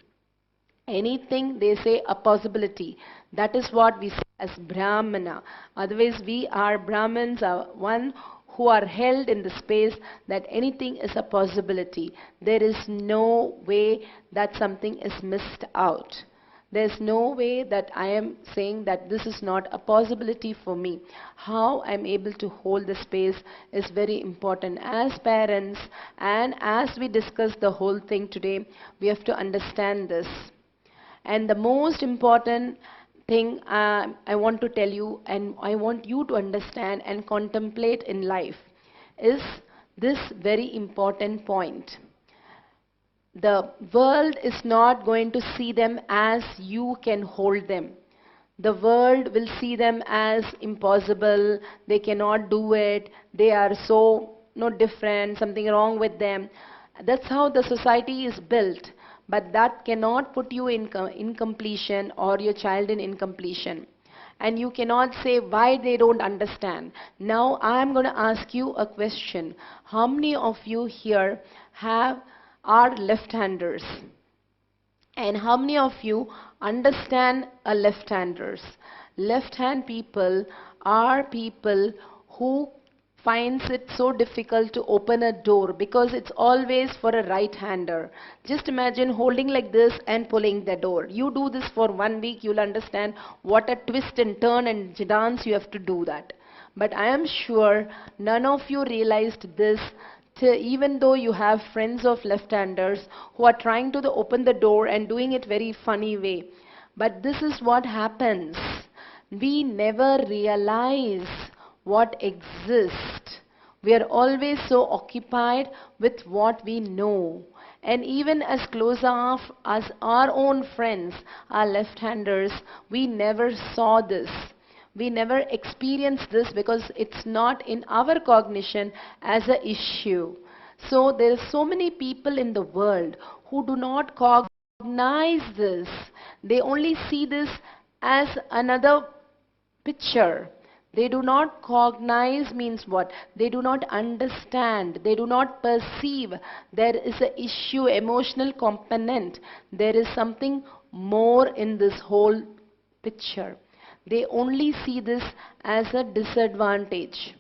Anything they say a possibility. That is what we say as Brahmana. Otherwise we are Brahmins, one who are held in the space that anything is a possibility. There is no way that something is missed out. There's no way that I am saying that this is not a possibility for me. How I'm able to hold the space is very important. As parents, and as we discuss the whole thing today, we have to understand this. And the most important thing I want to tell you, and I want you to understand and contemplate in life, is this very important point. The world is not going to see them as you can hold them. The world will see them as impossible, they cannot do it, they are so different, something wrong with them. That's how the society is built. But that cannot put you in incompletion or your child in incompletion. And you cannot say why they don't understand. Now I am going to ask you a question. How many of you here are left-handers? And how many of you understand a left-handers? Left-hand people are people who finds it so difficult to open a door because it's always for a right-hander. Just imagine holding like this and pulling the door. You do this for 1 week, you'll understand what a twist and turn and dance you have to do that. But I am sure none of you realized this even though you have friends of left-handers who are trying to open the door and doing it very funny way. But this is what happens. We never realize what exists. We are always so occupied with what we know. And even as close off as our own friends, our left-handers, we never saw this. We never experienced this because it's not in our cognition as an issue. So there are so many people in the world who do not cognize this. They only see this as another picture. They do not cognize means what? They do not understand. They do not perceive. There is an issue, emotional component. There is something more in this whole picture. They only see this as a disadvantage.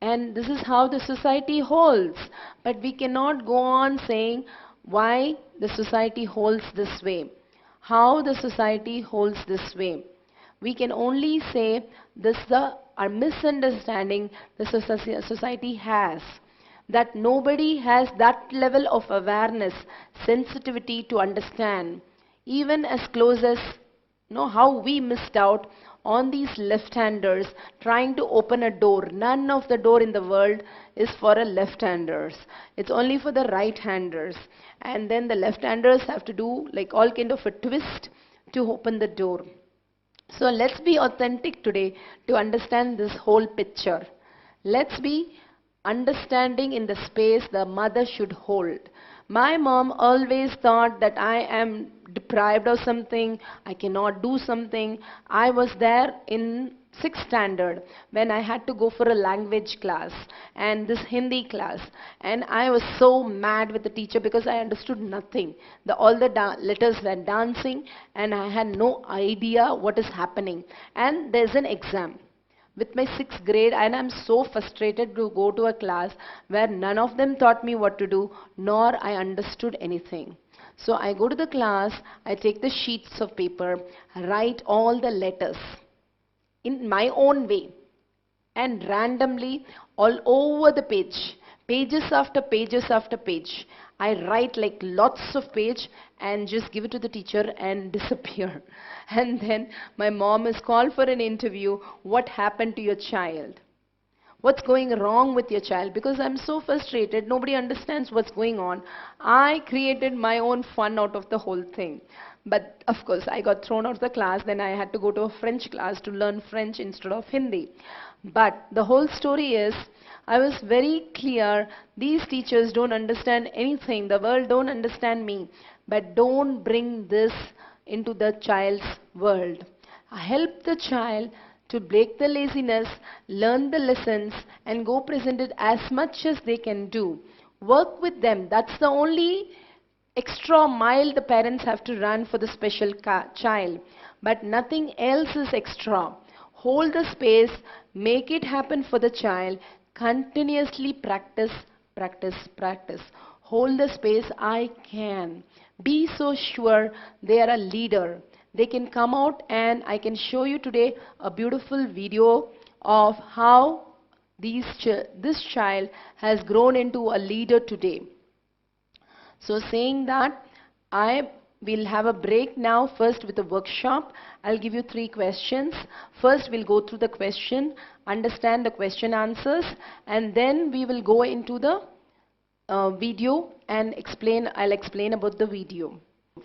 And this is how the society holds. But we cannot go on saying why the society holds this way, how the society holds this way. We can only say this is a misunderstanding the society has. That nobody has that level of awareness, sensitivity to understand. Even as close as how we missed out on these left-handers trying to open a door. None of the door in the world is for a left-handers. It's only for the right-handers. And then the left-handers have to do like all kind of a twist to open the door. So let's be authentic today to understand this whole picture. Let's be understanding in the space the mother should hold. My mom always thought that I am deprived of something, I cannot do something. I was there in 6th standard when I had to go for a language class and this Hindi class, and I was so mad with the teacher because I understood nothing. All the letters were dancing and I had no idea what is happening. And there's an exam with my 6th grade and I'm so frustrated to go to a class where none of them taught me what to do, nor I understood anything. So I go to the class, I take the sheets of paper, write all the letters in my own way, and randomly all over the page, pages after pages after page, I write like lots of page and just give it to the teacher and disappear. And then my mom is called for an interview. What happened to your child? What's going wrong with your child? Because I'm so frustrated, nobody understands what's going on. I created my own fun out of the whole thing. But of course, I got thrown out of the class. Then I had to go to a French class to learn French instead of Hindi. But the whole story is, I was very clear, these teachers don't understand anything. The world don't understand me. But don't bring this into the child's world. Help the child to break the laziness, learn the lessons, and go present it as much as they can do. Work with them. That's the only extra mile the parents have to run for the special child. But nothing else is extra. Hold the space, make it happen for the child, continuously practice, practice, practice. Hold the space, I can. Be so sure they are a leader. They can come out and I can show you today a beautiful video of how this child has grown into a leader today. So saying that, I will have a break now first with a workshop. I'll give you 3 questions. First we'll go through the question, understand the question answers, and then we will go into the video and I'll explain about the video.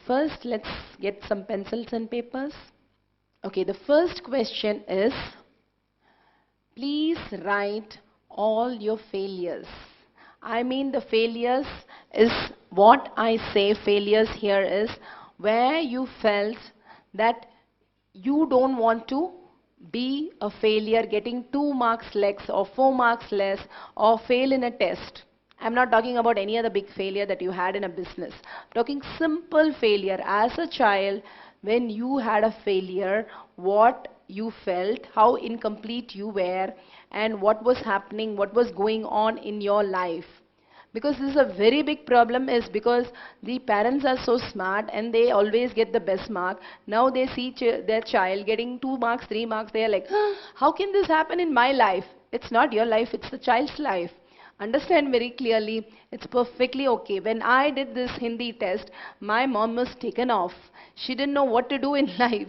First, let's get some pencils and papers. Okay, the first question is, please write all your failures. I mean the failures is what I say failures here is where you felt that you don't want to be a failure, getting 2 marks less or 4 marks less or fail in a test. I'm not talking about any other big failure that you had in a business. I'm talking simple failure. As a child, when you had a failure, what you felt, how incomplete you were, and what was happening, what was going on in your life. Because this is a very big problem is because the parents are so smart and they always get the best mark. Now they see their child getting 2 marks, 3 marks. They are like, how can this happen in my life? It's not your life, it's the child's life. Understand very clearly, it's perfectly okay. When I did this Hindi test, my mom was taken off. She didn't know what to do in life.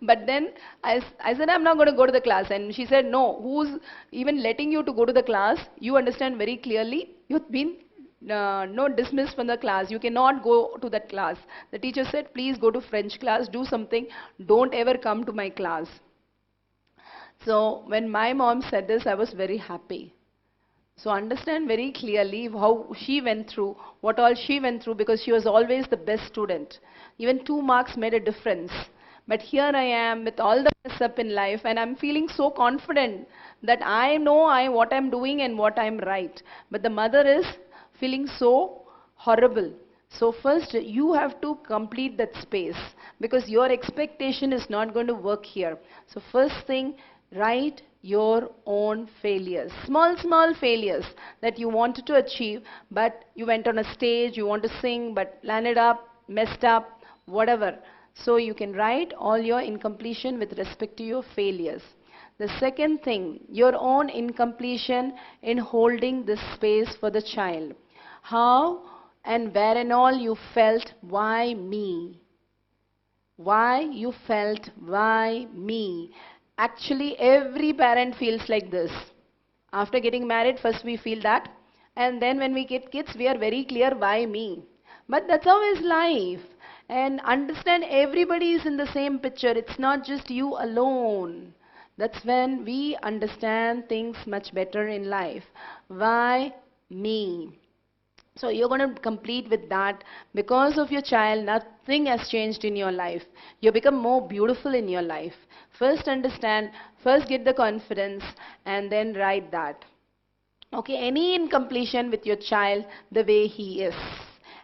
But then I said, I'm not going to go to the class. And she said, no, who's even letting you to go to the class? You understand very clearly, you've been no dismissed from the class. You cannot go to that class. The teacher said, please go to French class, do something, don't ever come to my class. So when my mom said this, I was very happy. So understand very clearly how she went through, what all she went through, because she was always the best student. Even 2 marks made a difference. But here I am with all the mess up in life, and I'm feeling so confident that I know what I'm doing and what I'm right. But the mother is feeling so horrible. So first you have to complete that space, because your expectation is not going to work here. So first thing, write your own failures, small failures that you wanted to achieve, but you went on a stage, you want to sing, but landed up, messed up, whatever. So you can write all your incompletion with respect to your failures. The second thing, your own incompletion in holding this space for the child. How and where and all you felt, why me? Why you felt, why me? Actually, every parent feels like this. After getting married, first we feel that, and then when we get kids, we are very clear, why me? But that's always life. And understand, everybody is in the same picture. It's not just you alone. That's when we understand things much better in life. Why me? So you're going to complete with that. Because of your child, nothing has changed in your life. You become more beautiful in your life. First understand, first get the confidence, and then write that. Okay, any incompletion with your child the way he is.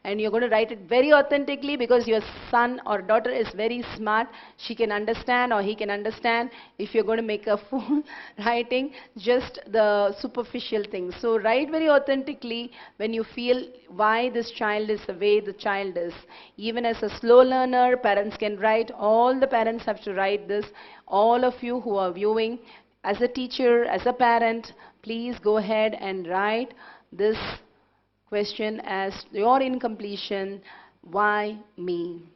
And you're going to write it very authentically, because your son or daughter is very smart. She can understand, or he can understand. If you're going to make a fool writing just the superficial things. So write very authentically when you feel why this child is the way the child is. Even as a slow learner, parents can write. All the parents have to write this. All of you who are viewing, as a teacher, as a parent, please go ahead and write this question as your incompletion, why me?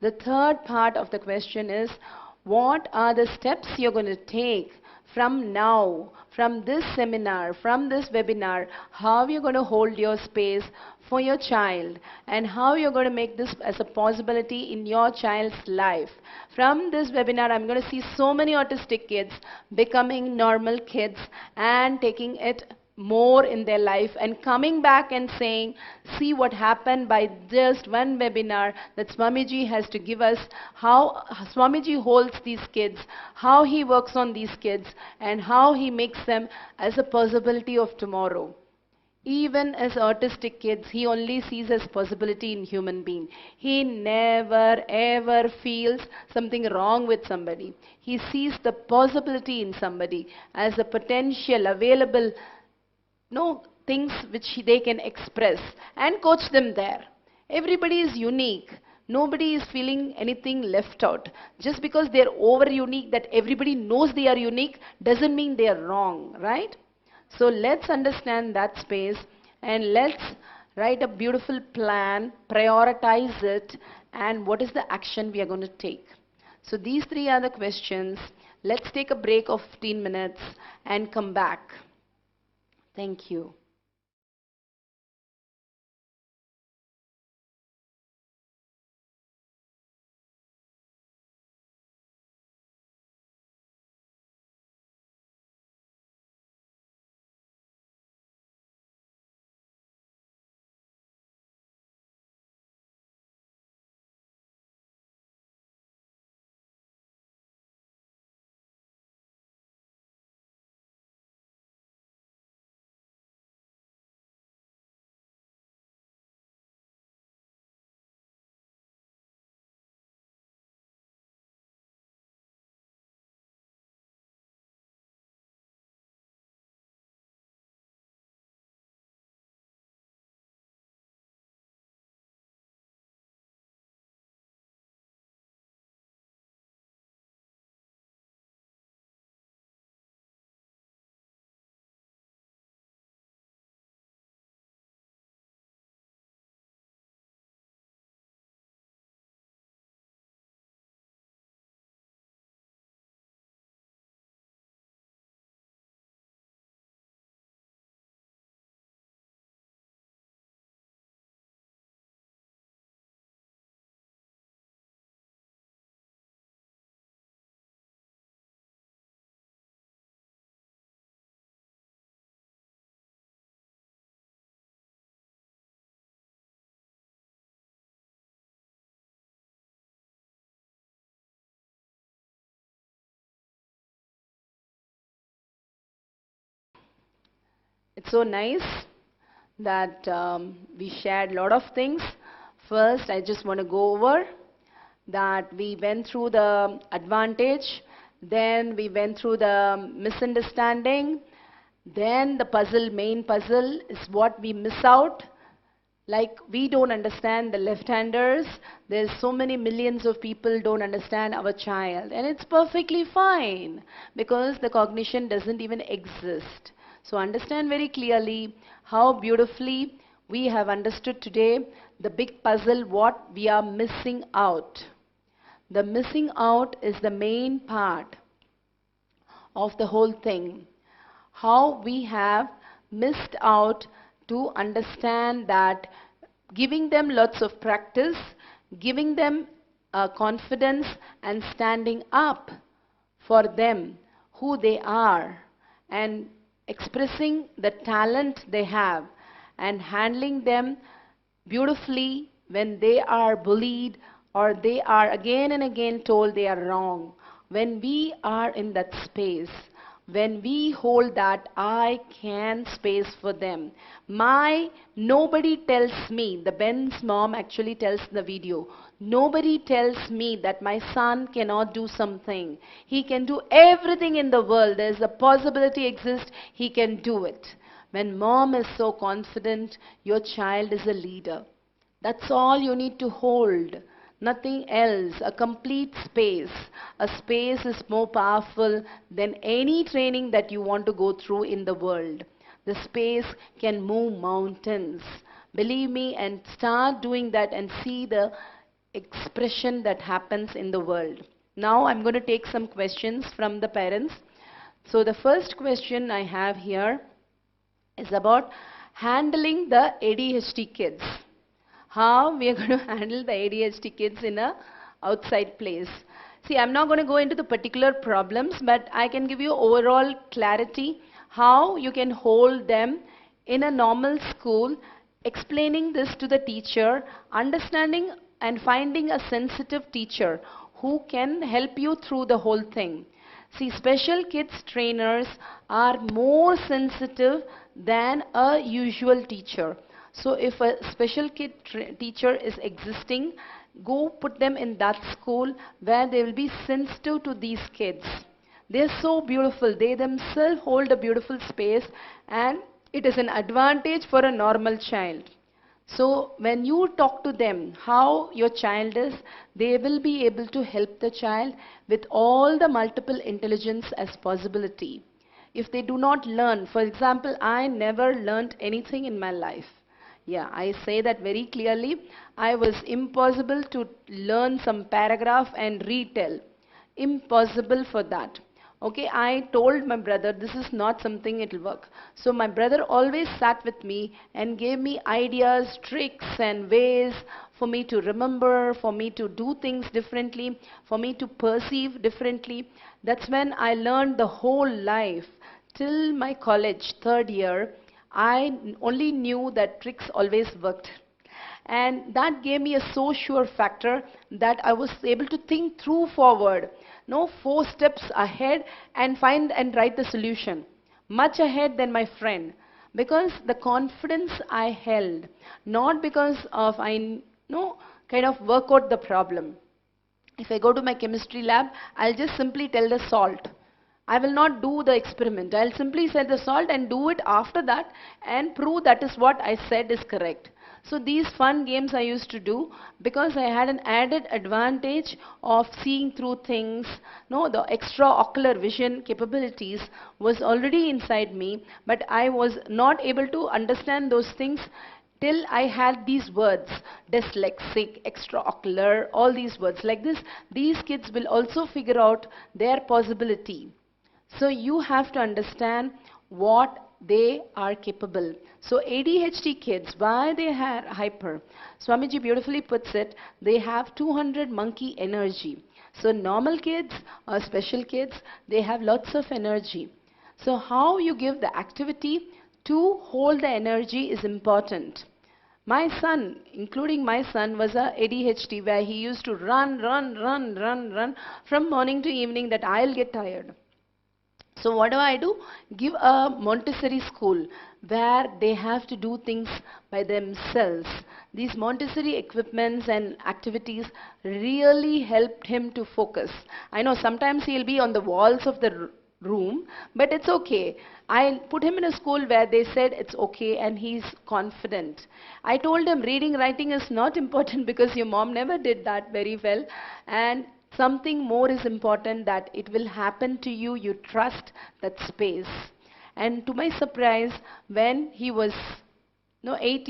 The third part of the question is, what are the steps you're going to take from now, from this seminar, from this webinar, how you're going to hold your space for your child, and how you're going to make this as a possibility in your child's life. From this webinar, I'm going to see so many autistic kids becoming normal kids and taking it more in their life, and coming back and saying, see what happened by just one webinar that Swamiji has to give us, how Swamiji holds these kids, how he works on these kids, and how he makes them as a possibility of tomorrow. Even as autistic kids, he only sees as possibility in human being. He never ever feels something wrong with somebody. He sees the possibility in somebody as a potential available, no, things which they can express, and coach them there. Everybody is unique. Nobody is feeling anything left out. Just because they're over unique, that everybody knows they are unique, doesn't mean they are wrong, right? So let's understand that space, and let's write a beautiful plan, prioritize it, and what is the action we are going to take. So these three are the questions. Let's take a break of 15 minutes and come back. Thank you. It's so nice that we shared a lot of things. First, I just want to go over that we went through the advantage, then we went through the misunderstanding, then the puzzle, main puzzle is what we miss out. Like we don't understand the left-handers. There's so many millions of people don't understand our child. And it's perfectly fine because the cognition doesn't even exist. So understand very clearly how beautifully we have understood today the big puzzle, what we are missing out. The missing out is the main part of the whole thing. How we have missed out to understand that giving them lots of practice, giving them confidence and standing up for them, who they are, and expressing the talent they have and handling them beautifully when they are bullied or they are again and again told they are wrong. When we are in that space, when we hold that I can space for them. Nobody tells me, the Ben's mom actually tells the video, nobody tells me that my son cannot do something. He can do everything in the world. There's a possibility exists, he can do it. When mom is so confident, your child is a leader. That's all you need to hold. Nothing else. A complete space. A space is more powerful than any training that you want to go through in the world. The space can move mountains. Believe me, and start doing that and see the expression that happens in the world. Now I'm going to take some questions from the parents. So the first question I have here is about handling the ADHD kids. How we are going to handle the ADHD kids in a outside place. See, I'm not going to go into the particular problems, but I can give you overall clarity how you can hold them in a normal school, explaining this to the teacher, understanding and finding a sensitive teacher who can help you through the whole thing. See, special kids trainers are more sensitive than a usual teacher. So if a special kid teacher is existing, go put them in that school where they will be sensitive to these kids. They're so beautiful. They themselves hold a beautiful space and it is an advantage for a normal child. So when you talk to them how your child is, they will be able to help the child with all the multiple intelligence as possibility. If they do not learn, for example, I never learned anything in my life. Yeah, I say that very clearly. I was impossible to learn some paragraph and retell. Impossible for that. Okay, I told my brother this is not something it will work. So my brother always sat with me and gave me ideas, tricks and ways for me to remember, for me to do things differently, for me to perceive differently. That's when I learned the whole life. Till my college, 3rd year, I only knew that tricks always worked. And that gave me a so sure factor that I was able to think through forward. No, 4 steps ahead and find and write the solution. Much ahead than my friend. Because the confidence I held, not because of kind of work out the problem. If I go to my chemistry lab, I'll just simply tell the salt. I will not do the experiment. I'll simply say the salt and do it after that and prove that is what I said is correct. So these fun games I used to do because I had an added advantage of seeing through things. No, the extraocular vision capabilities was already inside me, but I was not able to understand those things till I had these words, dyslexic, extraocular, all these words like this. These kids will also figure out their possibility. So you have to understand what they are capable. So ADHD kids, why they are hyper? Swamiji beautifully puts it, they have 200 monkey energy. So normal kids or special kids, they have lots of energy. So how you give the activity to hold the energy is important. My son, including my son, was a ADHD where he used to run from morning to evening that I'll get tired. So what do? Give a Montessori school where they have to do things by themselves. These Montessori equipments and activities really helped him to focus. I know sometimes he'll be on the walls of the room, but it's okay. I put him in a school where they said it's okay and he's confident. I told him reading, writing is not important because your mom never did that very well, and something more is important, that it will happen to you. You trust that space. And to my surprise, when he was 6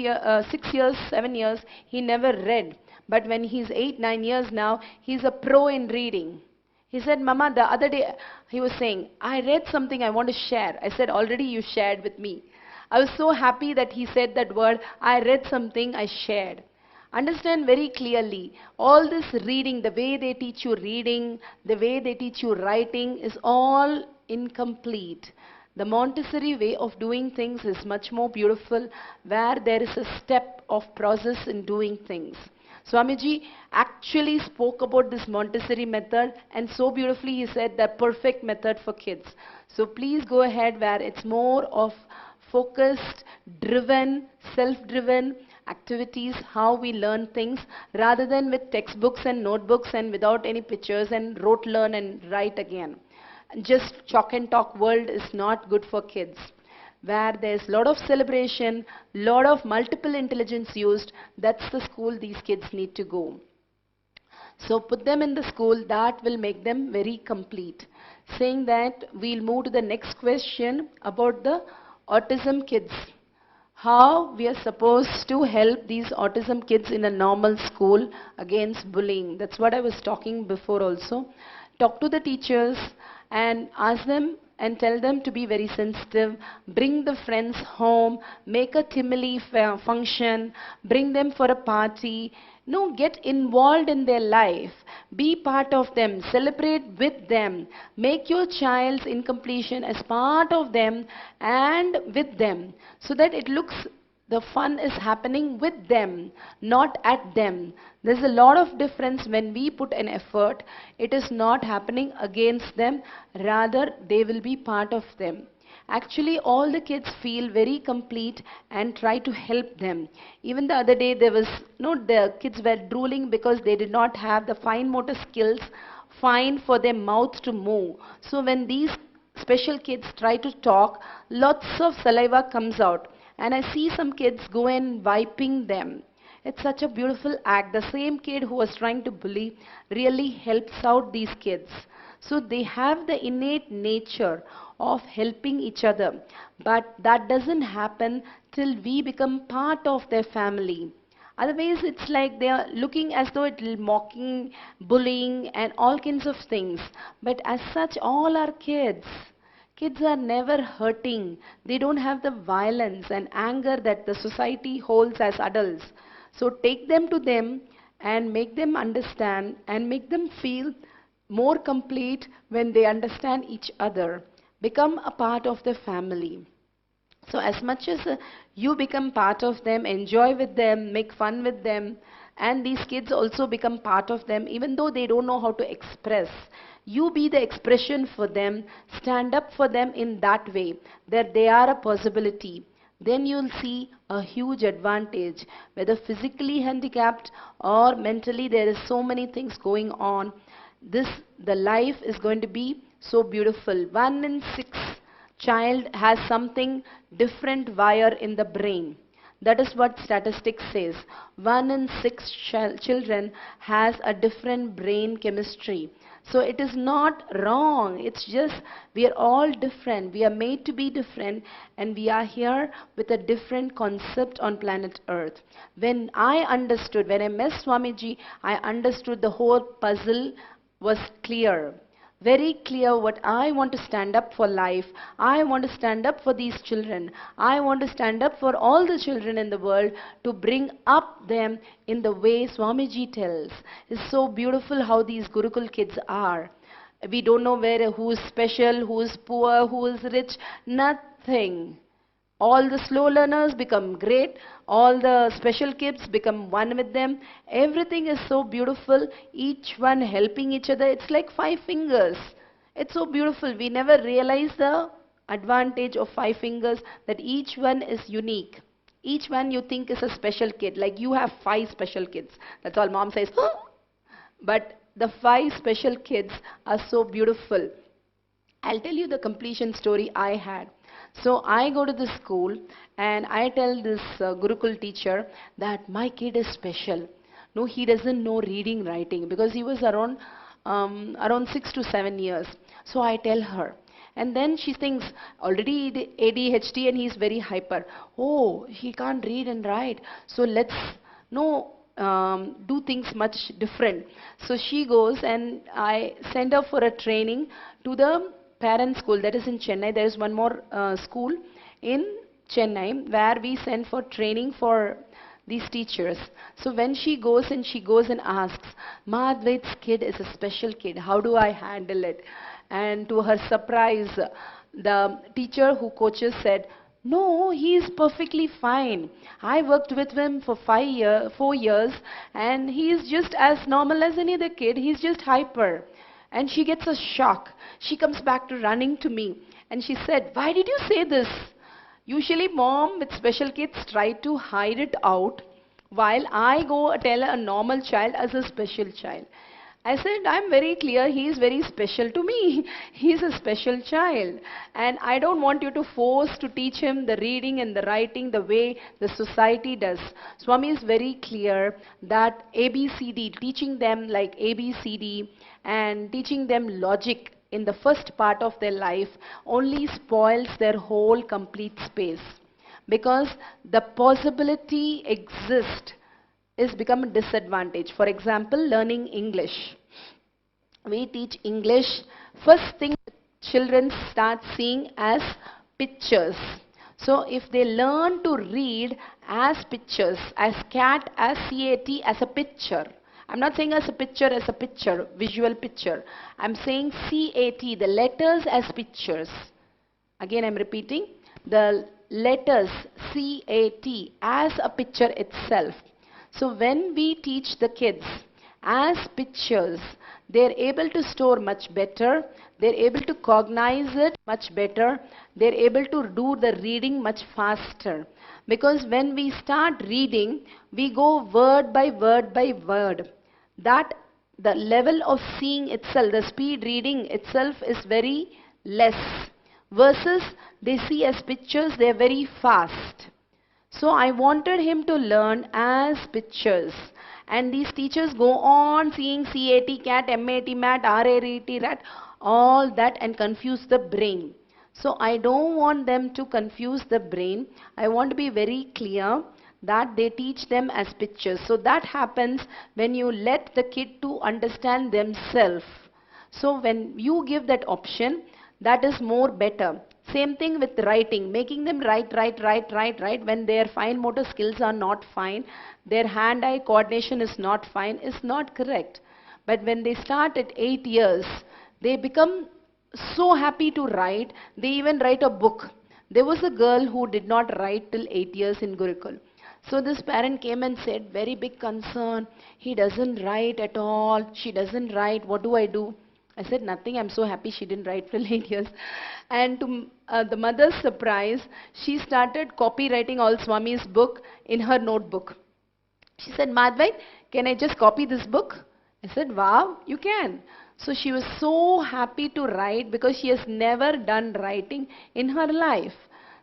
years, 7 years, he never read. But when he's 8, 9 years now, he's a pro in reading. He said, Mama, the other day, he was saying, I read something I want to share. I said, already you shared with me. I was so happy that he said that word, I read something, I shared. Understand very clearly, all this reading, the way they teach you reading, the way they teach you writing is all incomplete. The Montessori way of doing things is much more beautiful, where there is a step of process in doing things. Swamiji actually spoke about this Montessori method, and so beautifully he said the perfect method for kids. So please go ahead where it's more of focused, driven, self-driven activities, how we learn things, rather than with textbooks and notebooks and without any pictures and rote learn and write again. Just chalk and talk world is not good for kids. Where there's a lot of celebration, lot of multiple intelligence used, that's the school these kids need to go. So put them in the school that will make them very complete. Saying that, we'll move to the next question about the autism kids. How we are supposed to help these autism kids in a normal school against bullying. That's what I was talking before also. Talk to the teachers and ask them and tell them to be very sensitive, bring the friends home, make a Timely function, bring them for a party. No, get involved in their life, be part of them, celebrate with them, make your child's incompletion as part of them and with them, so that it looks the fun is happening with them, not at them. There's a lot of difference when we put an effort. It is not happening against them, rather they will be part of them. Actually, all the kids feel very complete and try to help them. Even the other day, there was, the kids were drooling because they did not have the fine motor skills fine for their mouth to move. So when these special kids try to talk, lots of saliva comes out. And I see some kids go and wiping them. It's such a beautiful act. The same kid who was trying to bully really helps out these kids. So they have the innate nature of helping each other. But that doesn't happen till we become part of their family. Otherwise, it's like they are looking as though it's mocking, bullying, and all kinds of things. But as such, all are kids. Kids are never hurting. They don't have the violence and anger that the society holds as adults. So take them to them and make them understand and make them feel more complete when they understand each other. Become a part of the family. So as much as you become part of them, enjoy with them, make fun with them, and these kids also become part of them, even though they don't know how to express. You be the expression for them, stand up for them in that way, that they are a possibility. Then you'll see a huge advantage, whether physically handicapped or mentally, there is so many things going on. The life is going to be so beautiful. 1 in 6 child has something different wire in the brain. That is what statistics says. 1 in 6 children has a different brain chemistry. So it is not wrong. It's just we are all different. We are made to be different, and we are here with a different concept on planet Earth. When I met Swamiji, I understood the whole puzzle was clear. Very clear what I want to stand up for life. I want to stand up for these children. I want to stand up for all the children in the world to bring up them in the way Swamiji tells. It's so beautiful how these Gurukul kids are. We don't know who is special, who is poor, who is rich, nothing. All the slow learners become great. All the special kids become one with them. Everything is so beautiful. Each one helping each other. It's like 5 fingers. It's so beautiful. We never realize the advantage of five fingers, that each one is unique. Each one you think is a special kid. Like you have five special kids. That's all mom says. Huh? But the five special kids are so beautiful. I'll tell you the completion story I had. So I go to the school and I tell this Gurukul teacher that my kid is special. No, he doesn't know reading, writing, because he was around 6 to 7 years. So I tell her. And then she thinks already the ADHD and he's very hyper. Oh, he can't read and write. So let's no do things much different. So she goes and I send her for a training to the parent school that is in Chennai. There is one more school in Chennai where we send for training for these teachers. So when she goes and asks, Ma Advait's kid is a special kid, how do I handle it? And to her surprise, the teacher who coaches said, no, he is perfectly fine. I worked with him for 4 years and he is just as normal as any other kid. He's just hyper. And she gets a shock. She comes back to running to me and she said, why did you say this? Usually mom with special kids try to hide it out while I go tell a normal child as a special child. I said, I'm very clear, he is very special to me. He is a special child. And I don't want you to force to teach him the reading and the writing the way the society does. Swami is very clear that ABCD, teaching them like ABCD and teaching them logic in the first part of their life only spoils their whole complete space. Because the possibility exists is become a disadvantage. For example, learning English. We teach English. First thing children start seeing as pictures. So if they learn to read as pictures, as cat, as CAT, as a picture. I'm not saying as a picture, visual picture. I'm saying CAT, the letters as pictures. Again, I'm repeating. The letters CAT as a picture itself. So when we teach the kids as pictures, they're able to store much better, they're able to cognize it much better, they're able to do the reading much faster. Because when we start reading, we go word by word by word. That the level of seeing itself, the speed reading itself is very less. Versus they see as pictures, they're very fast. So I wanted him to learn as pictures. And these teachers go on seeing CAT, cat, MAT, mat, RAT, rat, all that and confuse the brain. So I don't want them to confuse the brain. I want to be very clear that they teach them as pictures. So that happens when you let the kid to understand themselves. So when you give that option, that is more better. Same thing with writing, making them write when their fine motor skills are not fine, their hand-eye coordination is not fine, is not correct. But when they start at 8 years, they become so happy to write, they even write a book. There was a girl who did not write till 8 years in Gurukul. So this parent came and said, very big concern, he doesn't write at all, she doesn't write, what do I do? I said, nothing, I'm so happy she didn't write till 8 years. And to the mother's surprise, she started copywriting all Swami's book in her notebook. She said, Madhvai, can I just copy this book? I said, wow, you can. So she was so happy to write because she has never done writing in her life.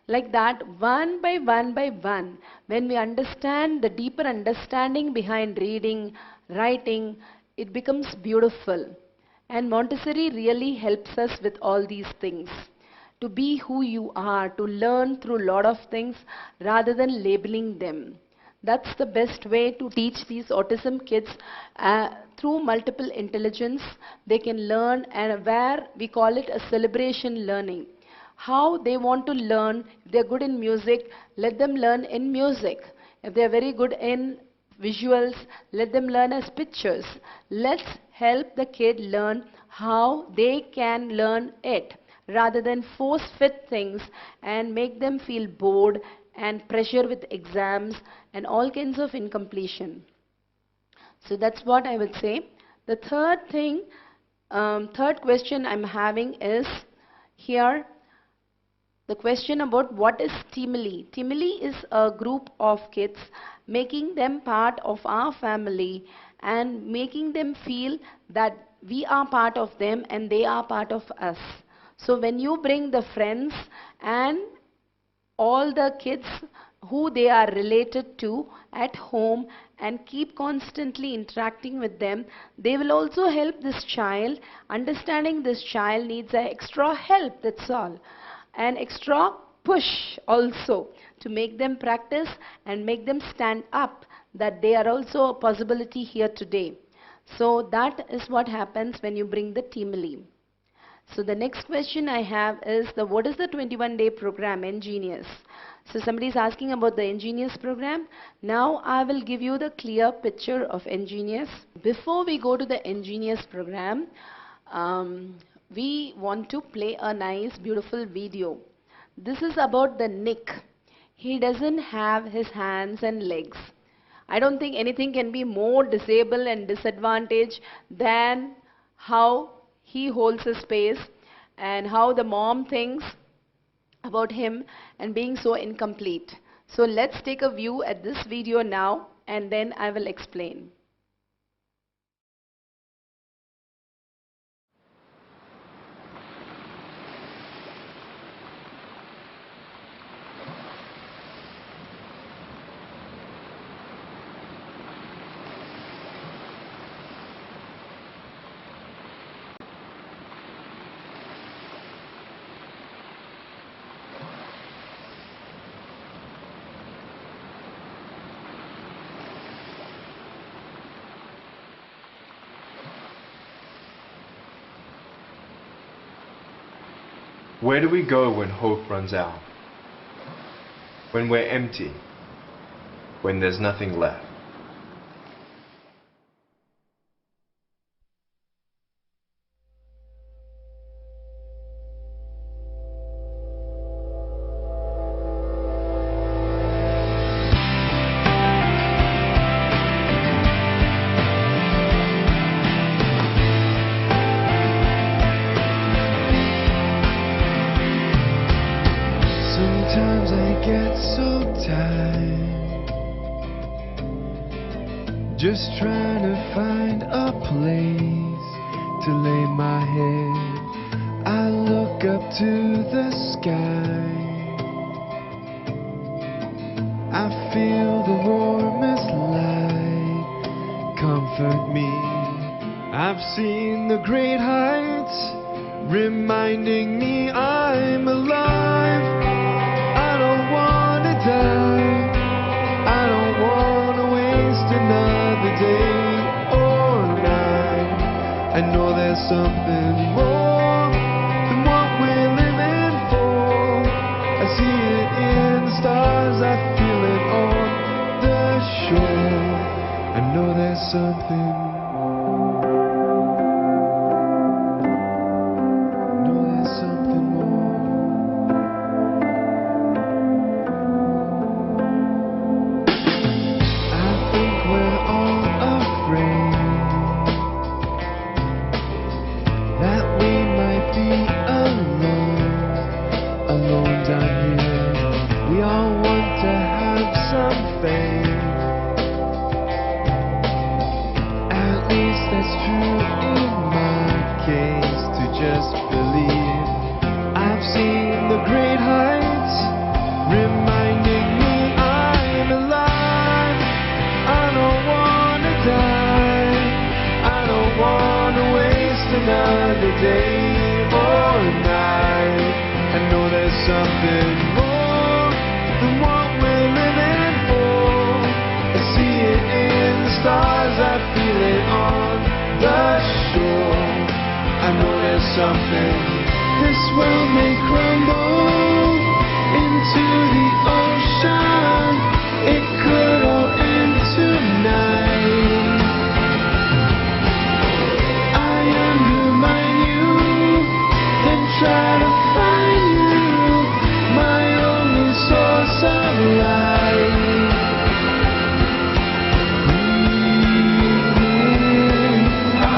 Like that, one by one, when we understand the deeper understanding behind reading, writing, it becomes beautiful. And Montessori really helps us with all these things. To be who you are, to learn through a lot of things rather than labeling them. That's the best way to teach these autism kids through multiple intelligence. They can learn, and where we call it a celebration learning. How they want to learn. If they're good in music, let them learn in music. If they're very good in visuals, let them learn as pictures. Let's help the kid learn how they can learn it rather than force fit things and make them feel bored and pressure with exams and all kinds of incompletion. So that's what I would say. The third thing Third question I'm having is here the question about what is Timely. Timely is a group of kids making them part of our family and making them feel that we are part of them and they are part of us. So when you bring the friends and all the kids who they are related to at home and keep constantly interacting with them, they will also help this child. Understanding this child needs an extra help, that's all. An extra push also to make them practice and make them stand up that they are also a possibility here today. So that is what happens when you bring the Timely. So the next question I have is what is the 21-day program, Ingenious? So somebody is asking about the Ingenious program. Now I will give you the clear picture of Ingenious. Before we go to the Ingenious program, we want to play a nice beautiful video. This is about the Nick. He doesn't have his hands and legs. I don't think anything can be more disabled and disadvantaged than how he holds his space and how the mom thinks about him and being so incomplete. So let's take a view at this video now and then I will explain. Where do we go when hope runs out? When we're empty? When there's nothing left? Sometimes I get so tired, just trying to find a place to lay my head. I look up to the sky, I feel the warmest light comfort me. I've seen the great heights, reminding me I'm alive. I don't wanna die, I don't wanna waste another day or night. I know there's something more than what we're living for. I see it in the stars, I feel it on the shore. I know there's something more. Another day or night. I know there's something more than what we're living for. I see it in the stars, I feel it on the shore. I know there's something. This world may crumble into the ocean, it could all end tonight. Try to find you, my only source of light. I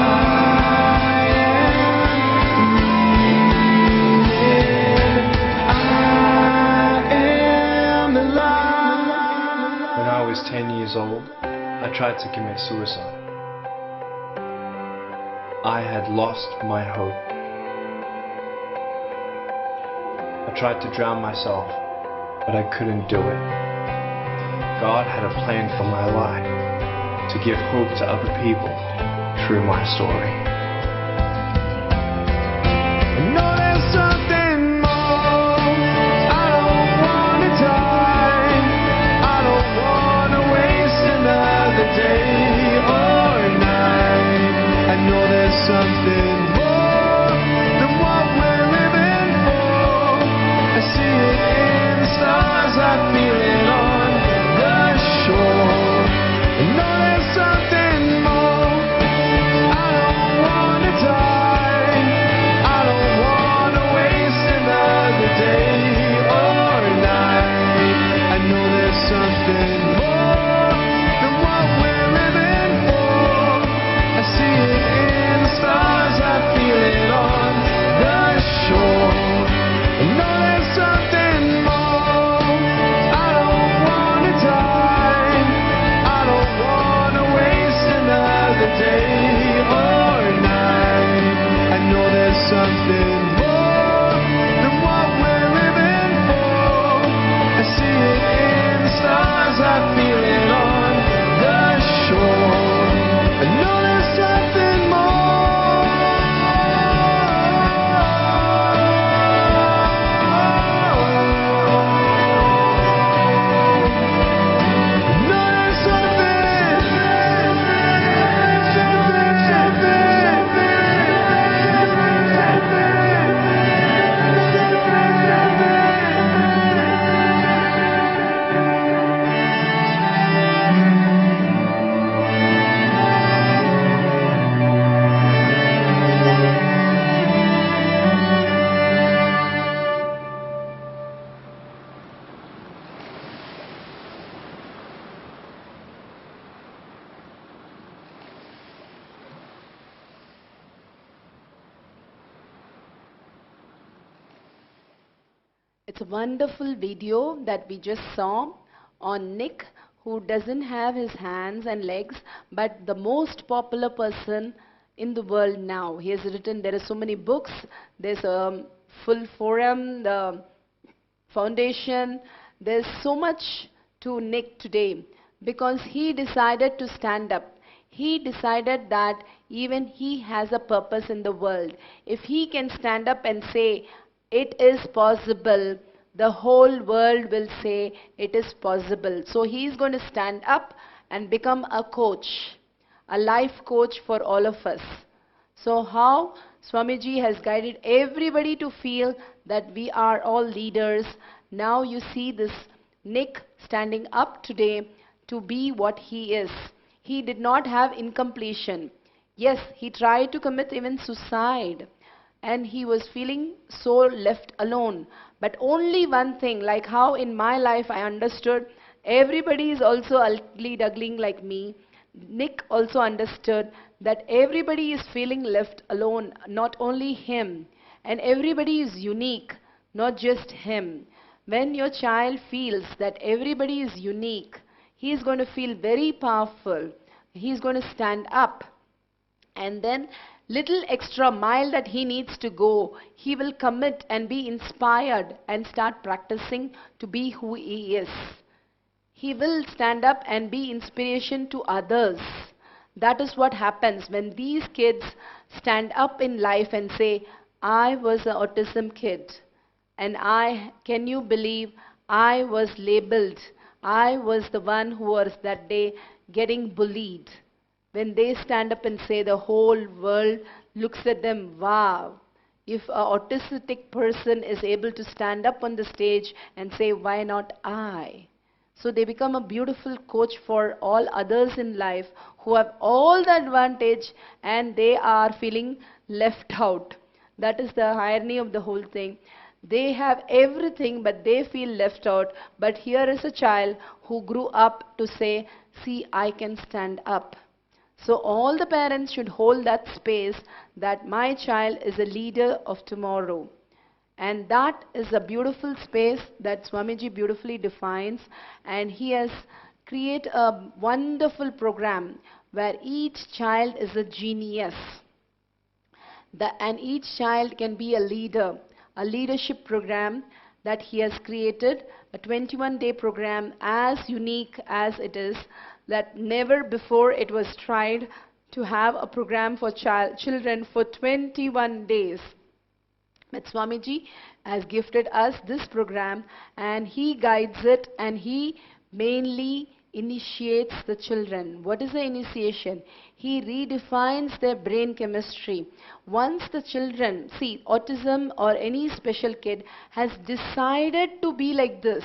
suicide. I had lost my hope. I tried to drown myself, but I couldn't do it. God had a plan for my life, to give hope to other people through my story. I know there's something more. I don't want to die. I don't want to waste another day or night. I know there's something more than what we're living for. I see it in the stars, I feel it on the shore. I know there's something more. I don't want to die. I don't want to waste another day or night. I know there's something more than what we're living for. I see it in the stars, I feel it on the shore. I know there's something more. I don't want to die. I don't want to waste another day or night. I know there's something more than what we're living for. I see it in the stars, I feel it on the shore. I know there's something more. I know there's It's a wonderful video that we just saw on Nick, who doesn't have his hands and legs, but the most popular person in the world now. He has written, there are so many books, there's a full forum, the foundation, there's so much to Nick today because he decided to stand up. He decided that even he has a purpose in the world. If he can stand up and say, it is possible, the whole world will say it is possible. So he is going to stand up and become a coach, a life coach for all of us. So how Swamiji has guided everybody to feel that we are all leaders. Now you see this Nick standing up today to be what he is. He did not have incompletion. Yes, he tried to commit even suicide. And he was feeling so left alone. But only one thing, like how in my life I understood, everybody is also ugly-duckling like me. Nick also understood that everybody is feeling left alone, not only him. And everybody is unique, not just him. When your child feels that everybody is unique, he is going to feel very powerful. He is going to stand up. And then little extra mile that he needs to go, he will commit and be inspired and start practicing to be who he is. He will stand up and be inspiration to others. That is what happens when these kids stand up in life and say, I was an autism kid. And can you believe, I was labeled. I was the one who was that day getting bullied. When they stand up and say, the whole world looks at them, wow. If an autistic person is able to stand up on the stage and say, why not I? So they become a beautiful coach for all others in life who have all the advantage and they are feeling left out. That is the irony of the whole thing. They have everything but they feel left out. But here is a child who grew up to say, see, I can stand up. So all the parents should hold that space that my child is a leader of tomorrow. And that is a beautiful space that Swamiji beautifully defines. And he has created a wonderful program where each child is a genius. And each child can be a leader, a leadership program that he has created, a 21-day program as unique as it is, that never before it was tried to have a program for children for 21 days. But Swamiji has gifted us this program, and he guides it, and he mainly initiates the children. What is the initiation? He redefines their brain chemistry. Once the children, see, autism or any special kid has decided to be like this,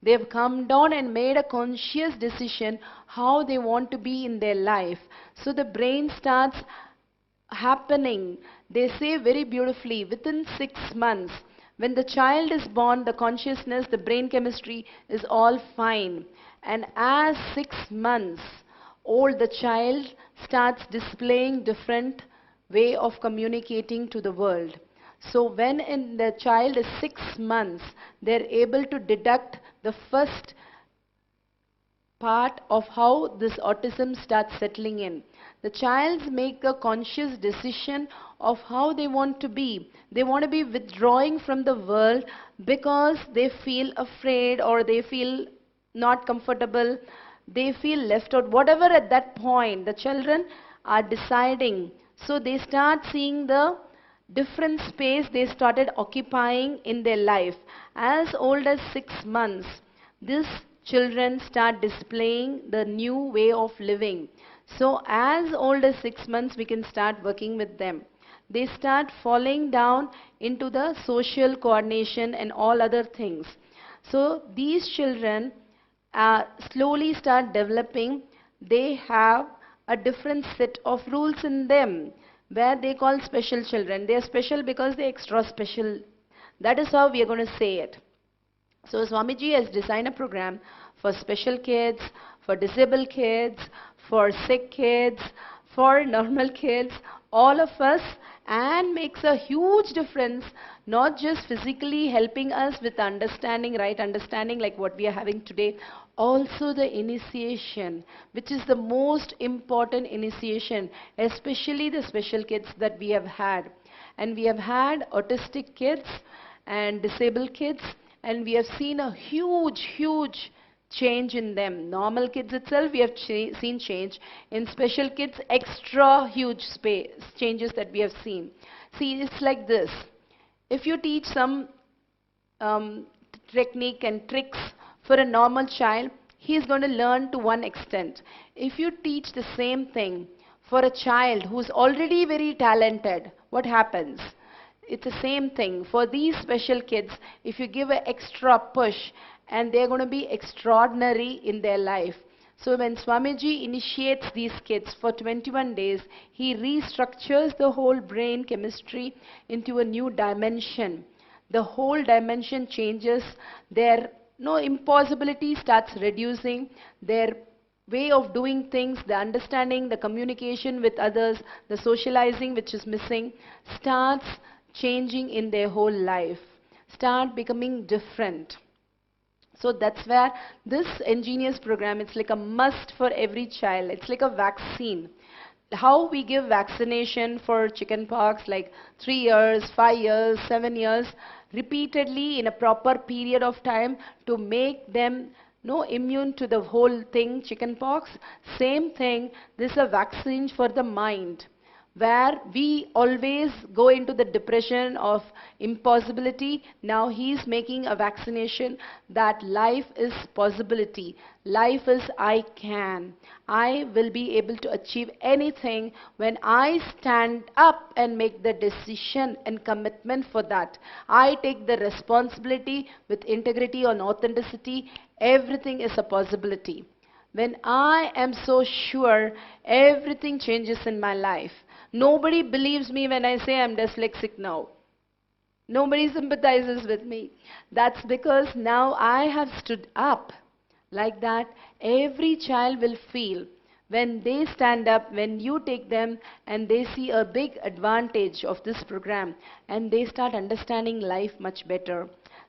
they've come down and made a conscious decision how they want to be in their life. So the brain starts happening. They say very beautifully, within 6 months, when the child is born, the consciousness, the brain chemistry is all fine. And as 6 months old, the child starts displaying different way of communicating to the world. So when the child is 6 months, they're able to deduct the first part of how this autism starts settling in. The child make a conscious decision of how they want to be. They want to be withdrawing from the world because they feel afraid or they feel not comfortable, they feel left out, whatever at that point the children are deciding. So they start seeing the different space they started occupying in their life. As old as 6 months, these children start displaying the new way of living. So as old as 6 months, we can start working with them. They start falling down into the social coordination and all other things. So these children slowly start developing. They have a different set of rules in them, where they call special children. They are special because they are extra special. That is how we are going to say it. So Swamiji has designed a program for special kids, for disabled kids, for sick kids, for normal kids, all of us, and makes a huge difference, not just physically helping us with understanding, right understanding like what we are having today, also the initiation, which is the most important initiation, especially the special kids that we have had. And we have had autistic kids and disabled kids, and we have seen a huge change in them. Normal kids itself, we have seen change. In special kids, extra huge changes that we have seen. See, it's like this. If you teach some technique and tricks for a normal child, he is going to learn to one extent. If you teach the same thing for a child who's already very talented, what happens? It's the same thing. For these special kids, if you give an extra push, and they're going to be extraordinary in their life. So when Swamiji initiates these kids for 21 days, he restructures the whole brain chemistry into a new dimension. The whole dimension changes. Their impossibility starts reducing. Their way of doing things, the understanding, the communication with others, the socializing which is missing, starts changing in their whole life, start becoming different. So that's where this ingenious program, it's like a must for every child. It's like a vaccine. How we give vaccination for chickenpox, like 3 years, 5 years, 7 years, repeatedly in a proper period of time to make them immune to the whole thing, chickenpox. Same thing, this is a vaccine for the mind, where we always go into the depression of impossibility. Now he is making a vaccination that life is possibility. Life is I can. I will be able to achieve anything when I stand up and make the decision and commitment for that. I take the responsibility with integrity and authenticity. Everything is a possibility. When I am so sure, everything changes in my life. Nobody believes me when I say I'm dyslexic now. Nobody sympathizes with me. That's because now I have stood up. Like that, every child will feel when they stand up, when you take them and they see a big advantage of this program and they start understanding life much better.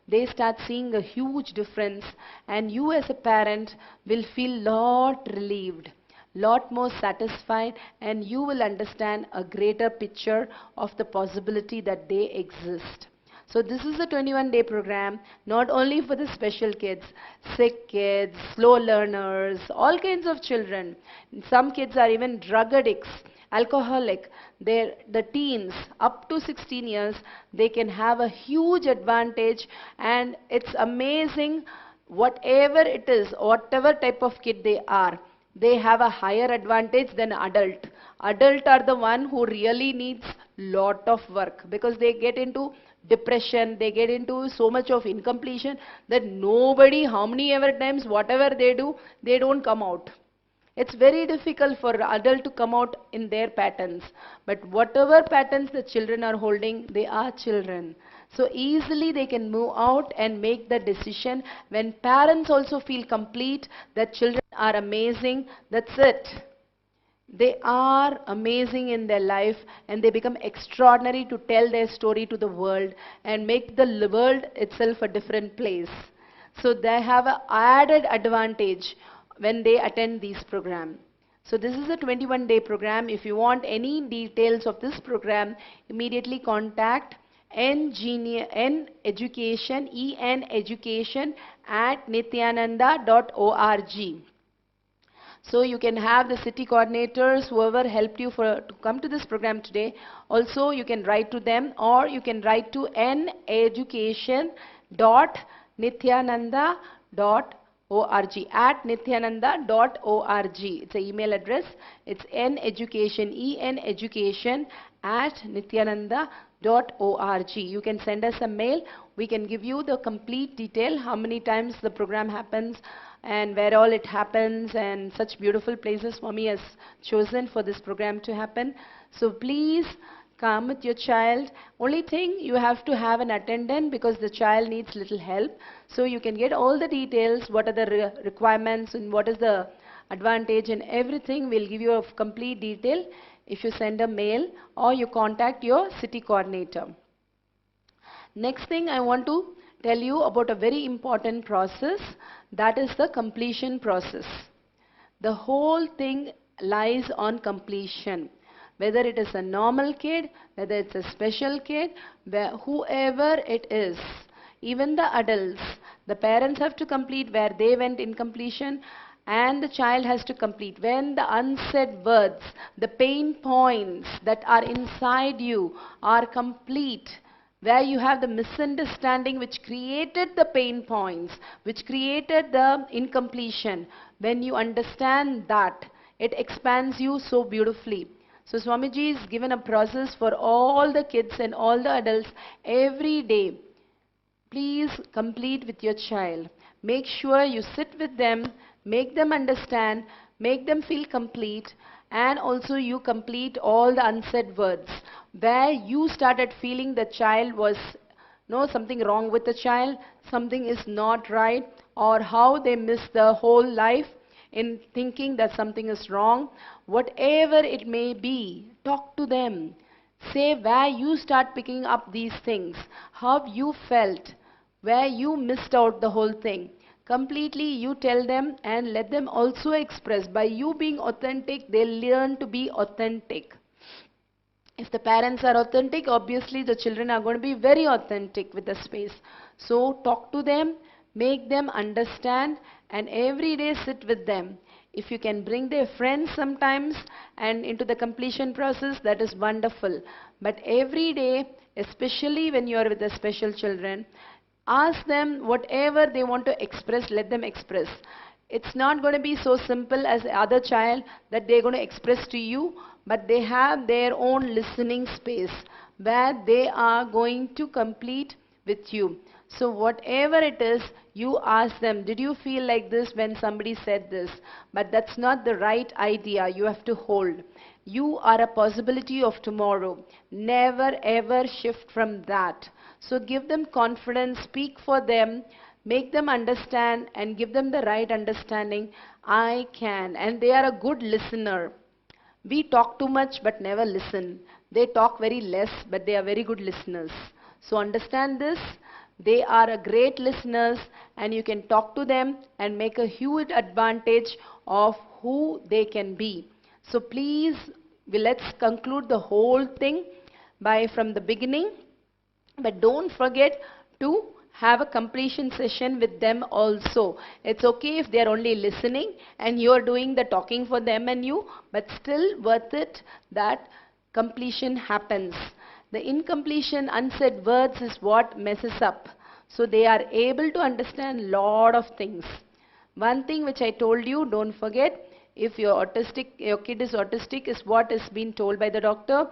They start seeing a huge difference, and you as a parent will feel lot relieved, lot more satisfied, and you will understand a greater picture of the possibility that they exist. So this is a 21-day program, not only for the special kids, sick kids, slow learners, all kinds of children. Some kids are even drug addicts, alcoholic. The teens up to 16 years, they can have a huge advantage, and it's amazing. Whatever it is, whatever type of kid they are, they have a higher advantage than adult. Adult are the one who really needs lot of work, because they get into depression, they get into so much of incompletion that nobody, how many ever times, whatever they do, they don't come out. It's very difficult for adult to come out in their patterns. But whatever patterns the children are holding, they are children. So easily they can move out and make the decision. When parents also feel complete, that children are amazing, that's it. They are amazing in their life, and they become extraordinary to tell their story to the world and make the world itself a different place. So they have an added advantage when they attend these programs. So this is a 21-day program. If you want any details of this program, immediately contact education at nithyananda.org. So you can have the city coordinators, whoever helped you to come to this program today. Also, you can write to them, or you can write to education.nithyananda.org at nithyananda.org. It's an email address. It's education at nithyananda.org. You can send us a mail. We can give you the complete detail, how many times the program happens and where all it happens, and such beautiful places Swami has chosen for this program to happen. So please come with your child. Only thing, you have to have an attendant, because the child needs little help. So you can get all the details, what are the requirements and what is the advantage and everything. We'll give you a complete detail if you send a mail or you contact your city coordinator. Next thing, I want to tell you about a very important process, that is the completion process. The whole thing lies on completion. Whether it is a normal kid, whether it's a special kid, whoever it is, even the adults, the parents have to complete where they went in completion, and the child has to complete. When the unsaid words, the pain points that are inside you are complete, where you have the misunderstanding which created the pain points, which created the incompletion, when you understand that, it expands you so beautifully. So Swamiji has given a process for all the kids and all the adults every day. Please complete with your child. Make sure you sit with them, make them understand, make them feel complete, and also you complete all the unsaid words. Where you started feeling the child was, something wrong with the child, something is not right, or how they miss the whole life in thinking that something is wrong. Whatever it may be, talk to them. Say where you start picking up these things, how you felt, where you missed out the whole thing. Completely you tell them and let them also express. By you being authentic, they learn to be authentic. If the parents are authentic, obviously the children are going to be very authentic with the space. So talk to them, make them understand, and every day sit with them. If you can bring their friends sometimes and into the completion process, that is wonderful. But every day, especially when you are with the special children, ask them whatever they want to express, let them express. It's not going to be so simple as the other child that they're going to express to you, but they have their own listening space where they are going to complete with you. So whatever it is, you ask them, did you feel like this when somebody said this? But that's not the right idea. You have to hold. You are a possibility of tomorrow. Never ever shift from that. So give them confidence, speak for them, make them understand and give them the right understanding. I can. And they are a good listener. We talk too much but never listen. They talk very less but they are very good listeners. So understand this. They are a great listeners, and you can talk to them and make a huge advantage of who they can be. So please, let's conclude the whole thing from the beginning. But don't forget to have a completion session with them also. It's okay if they're only listening and you're doing the talking for them and you, but still worth it that completion happens. The incompletion, unsaid words is what messes up. So they are able to understand lot of things. One thing which I told you, don't forget, if your kid is autistic, is what is being told by the doctor,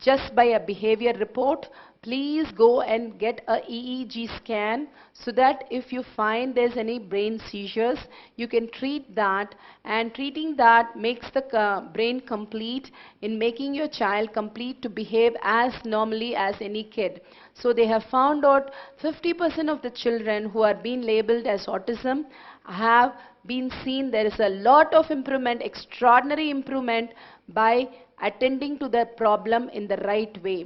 just by a behavior report, please go and get a EEG scan, so that if you find there's any brain seizures, you can treat that, and treating that makes the brain complete in making your child complete to behave as normally as any kid. So they have found out 50% of the children who are being labeled as autism have been seen there is a lot of improvement, extraordinary improvement, by attending to the problem in the right way.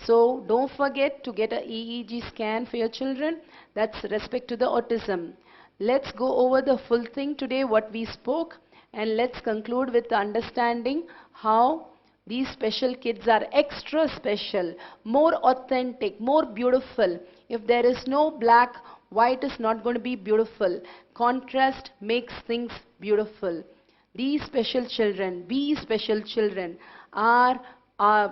So don't forget to get a EEG scan for your children. That's respect to the autism. Let's go over the full thing today, what we spoke, and let's conclude with the understanding how these special kids are extra special, more authentic, more beautiful. If there is no black, white is not going to be beautiful. Contrast makes things beautiful. These special children, we special children, are a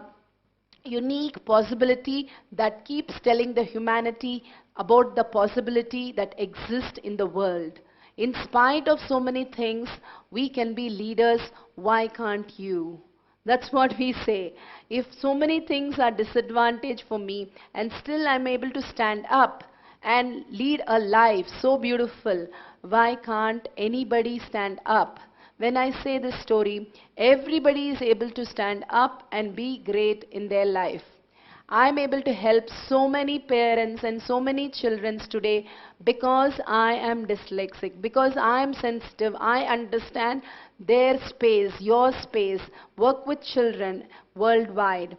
unique possibility that keeps telling the humanity about the possibility that exists in the world. In spite of so many things, we can be leaders. Why can't you? That's what we say. If so many things are disadvantage for me and still I'm able to stand up and lead a life so beautiful, why can't anybody stand up? When I say this story, everybody is able to stand up and be great in their life. I am able to help so many parents and so many children today because I am dyslexic, because I am sensitive. I understand their space, your space, work with children worldwide.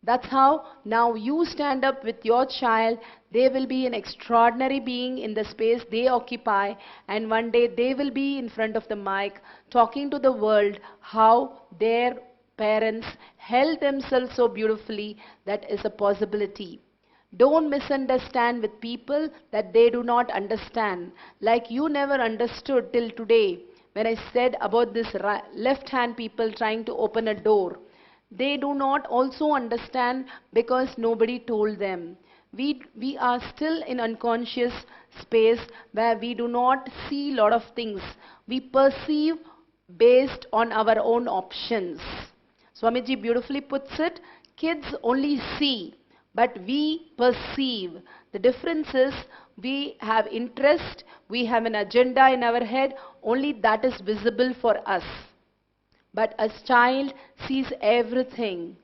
That's how now you stand up with your child. They will be an extraordinary being in the space they occupy, and one day they will be in front of the mic talking to the world how their parents held themselves so beautifully. That is a possibility. Don't misunderstand with people that they do not understand. Like you never understood till today when I said about this left hand people trying to open a door. They do not also understand because nobody told them. We are still in unconscious space where we do not see lot of things. We perceive based on our own options. Swamiji beautifully puts it, kids only see, but we perceive. The difference is we have interest, we have an agenda in our head, only that is visible for us. But a child sees everything.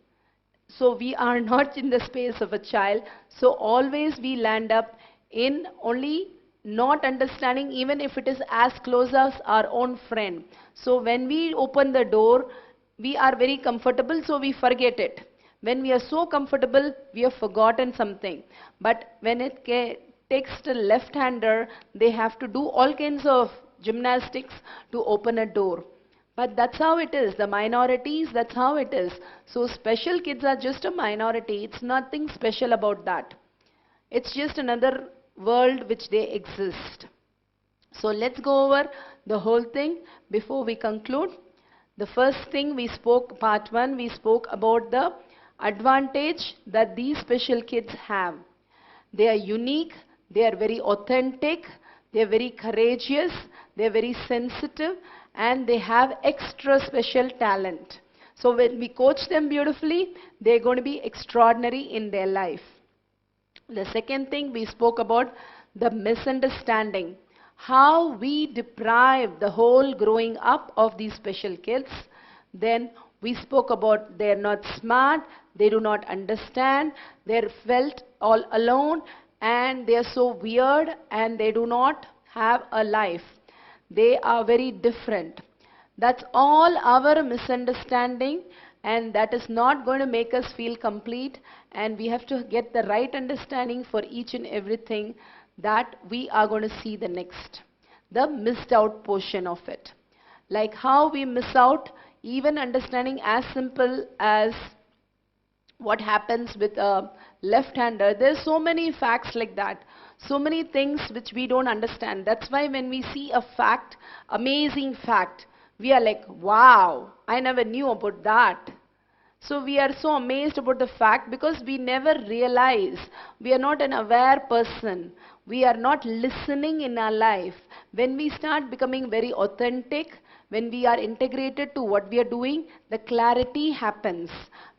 So we are not in the space of a child. So always we land up in only not understanding, even if it is as close as our own friend. So when we open the door, we are very comfortable, so we forget it. When we are so comfortable, we have forgotten something. But when it takes the left-hander, they have to do all kinds of gymnastics to open a door. But that's how it is. The minorities, that's how it is. So special kids are just a minority. It's nothing special about that. It's just another world which they exist. So let's go over the whole thing before we conclude. The first thing we spoke, part 1, we spoke about the advantage that these special kids have. They are unique, they are very authentic, they are very courageous, they are very sensitive, and they have extra special talent. So when we coach them beautifully, they are going to be extraordinary in their life. The second thing we spoke about, the misunderstanding. How we deprive the whole growing up of these special kids. Then we spoke about they are not smart, they do not understand, they are felt all alone, and they are so weird, and they do not have a life. They are very different. That's all our misunderstanding, and that is not going to make us feel complete, and we have to get the right understanding for each and everything that we are going to see the next. The missed out portion of it. Like how we miss out even understanding as simple as what happens with a left-hander. There's so many facts like that. So many things which we don't understand. That's why when we see a fact, amazing fact, we are like, wow, I never knew about that. So we are so amazed about the fact because we never realize, we are not an aware person. We are not listening in our life. When we start becoming very authentic, when we are integrated to what we are doing, the clarity happens.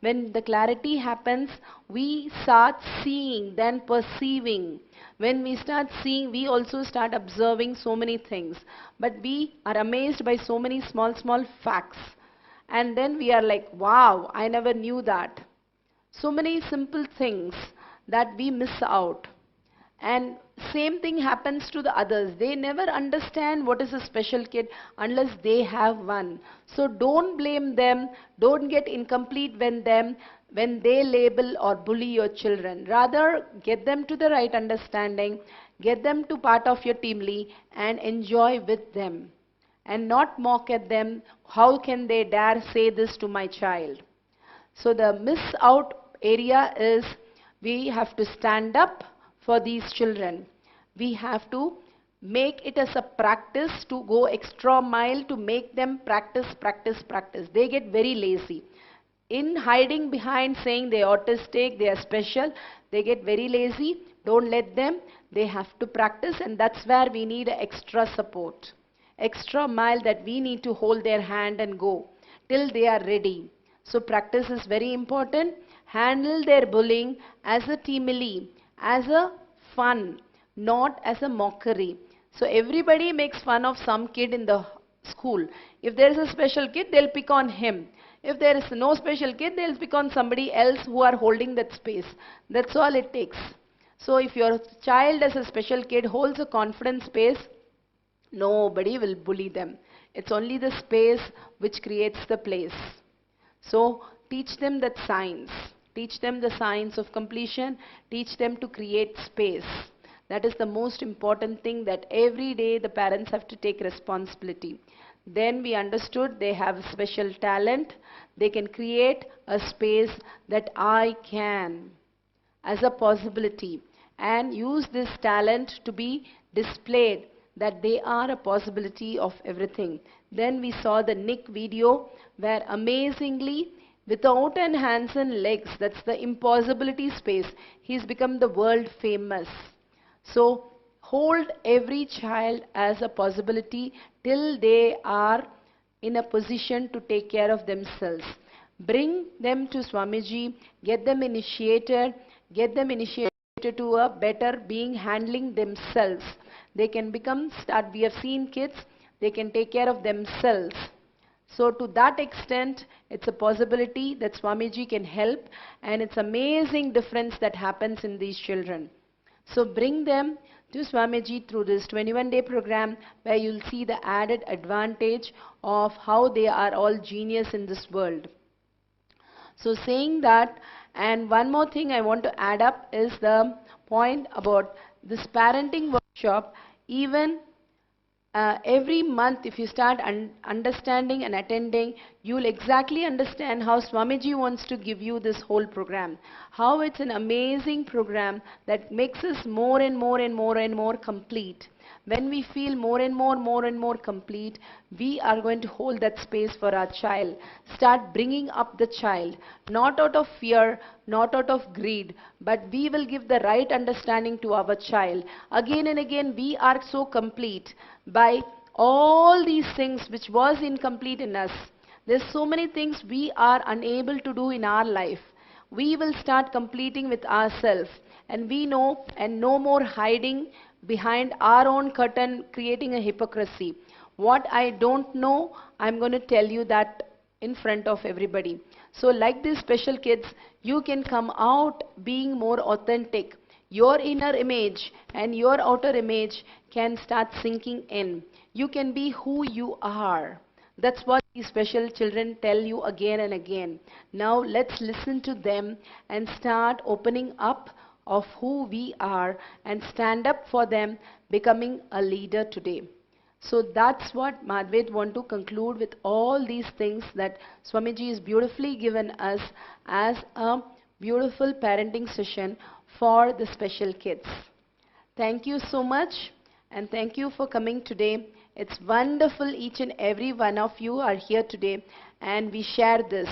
When the clarity happens, we start seeing, then perceiving. When we start seeing, we also start observing so many things. But we are amazed by so many small, small facts. And then we are like, wow, I never knew that. So many simple things that we miss out. And same thing happens to the others. They never understand what is a special kid unless they have one. So don't blame them. Don't get incomplete when they label or bully your children. Rather, get them to the right understanding. Get them to part of your teamly and enjoy with them. And not mock at them. How can they dare say this to my child? So the miss out area is we have to stand up for these children. We have to make it as a practice to go extra mile to make them practice. They get very lazy. In hiding behind saying they are autistic, they are special, they get very lazy. Don't let them. They have to practice, and that's where we need extra support. Extra mile that we need to hold their hand and go till they are ready. So practice is very important. Handle their bullying as a teamily, as a fun, not as a mockery. So everybody makes fun of some kid in the school. If there is a special kid, they'll pick on him. If there is no special kid, they'll pick on somebody else who are holding that space. That's all it takes. So if your child as a special kid holds a confident space, nobody will bully them. It's only the space which creates the place. So teach them that science. Teach them the science of completion. Teach them to create space. That is the most important thing that every day the parents have to take responsibility. Then we understood they have a special talent. They can create a space that I can as a possibility and use this talent to be displayed, that they are a possibility of everything. Then we saw the Nick video where amazingly, without an hands and legs, that's the impossibility space, he's become the world famous. So hold every child as a possibility till they are in a position to take care of themselves. Bring them to Swamiji, get them initiated to a better being, handling themselves. They can become, we have seen kids, they can take care of themselves. So to that extent, it's a possibility that Swamiji can help, and it's amazing difference that happens in these children. So bring them to Swamiji through this 21-day program where you'll see the added advantage of how they are all genius in this world. So saying that, and one more thing I want to add up is the point about this parenting workshop. Even every month, if you start understanding and attending, you will exactly understand how Swamiji wants to give you this whole program. How it's an amazing program that makes us more and more complete. When we feel more and more complete, we are going to hold that space for our child. Start bringing up the child, not out of fear, not out of greed, but we will give the right understanding to our child. Again and again, we are so complete by all these things which was incomplete in us. There's so many things we are unable to do in our life. We will start completing with ourselves, and we know, and no more hiding behind our own curtain, creating a hypocrisy. What I don't know, I'm going to tell you that in front of everybody. So like these special kids, you can come out being more authentic. Your inner image and your outer image can start sinking in. You can be who you are. That's what these special children tell you again and again. Now let's listen to them and start opening up of who we are and stand up for them, becoming a leader today. So that's what Madhvet want to conclude with all these things that Swamiji has beautifully given us as a beautiful parenting session for the special kids. Thank you so much, and thank you for coming today. It's wonderful each and every one of you are here today and we share this.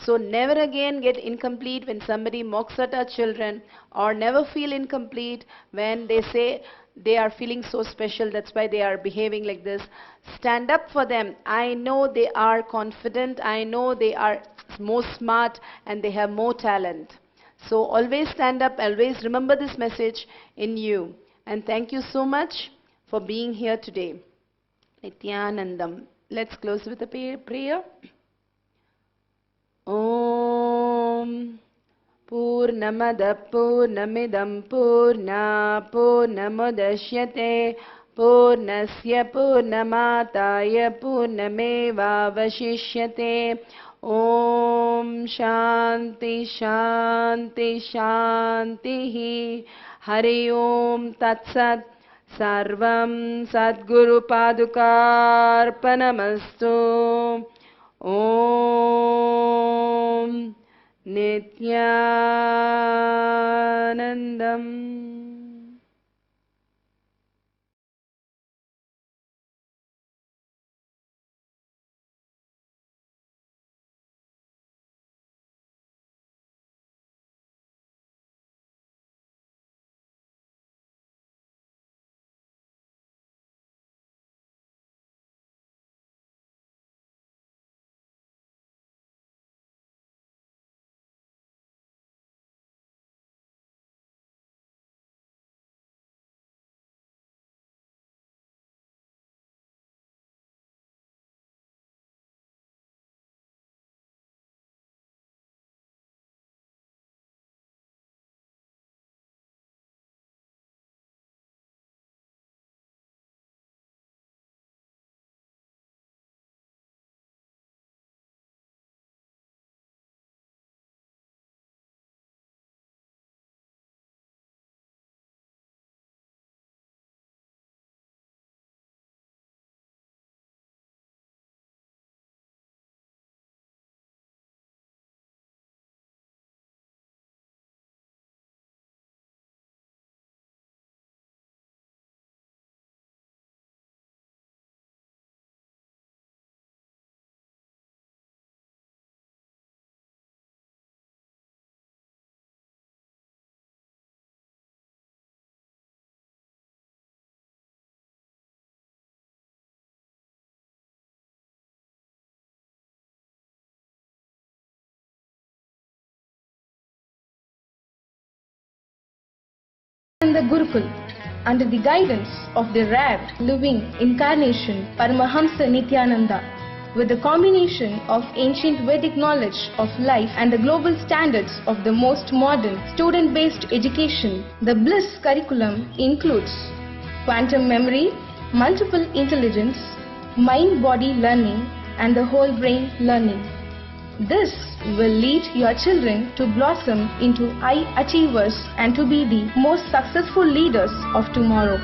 So never again get incomplete when somebody mocks at our children, or never feel incomplete when they say they are feeling so special, that's why they are behaving like this. Stand up for them. I know they are confident, I know they are more smart and they have more talent. So always stand up, always remember this message in you. And thank you so much for being here today. Nithyanandam. Let's close with a prayer. Om Purnamada Purnamidam Purna Purnamudashyate Purnasya Purnamataya Purnameva Vashishyate. Om Shanti Shanti Shanti Hari Om Tatsat Sarvam Sadguru Padukarpanamastu. Om Nithyanandam. Nithyanandagurukul, under the guidance of the rare living incarnation Paramahamsa Nithyananda, with a combination of ancient Vedic knowledge of life and the global standards of the most modern student-based education. The BLISS curriculum includes quantum memory, multiple intelligence, mind-body learning and the whole brain learning. This will lead your children to blossom into high achievers and to be the most successful leaders of tomorrow.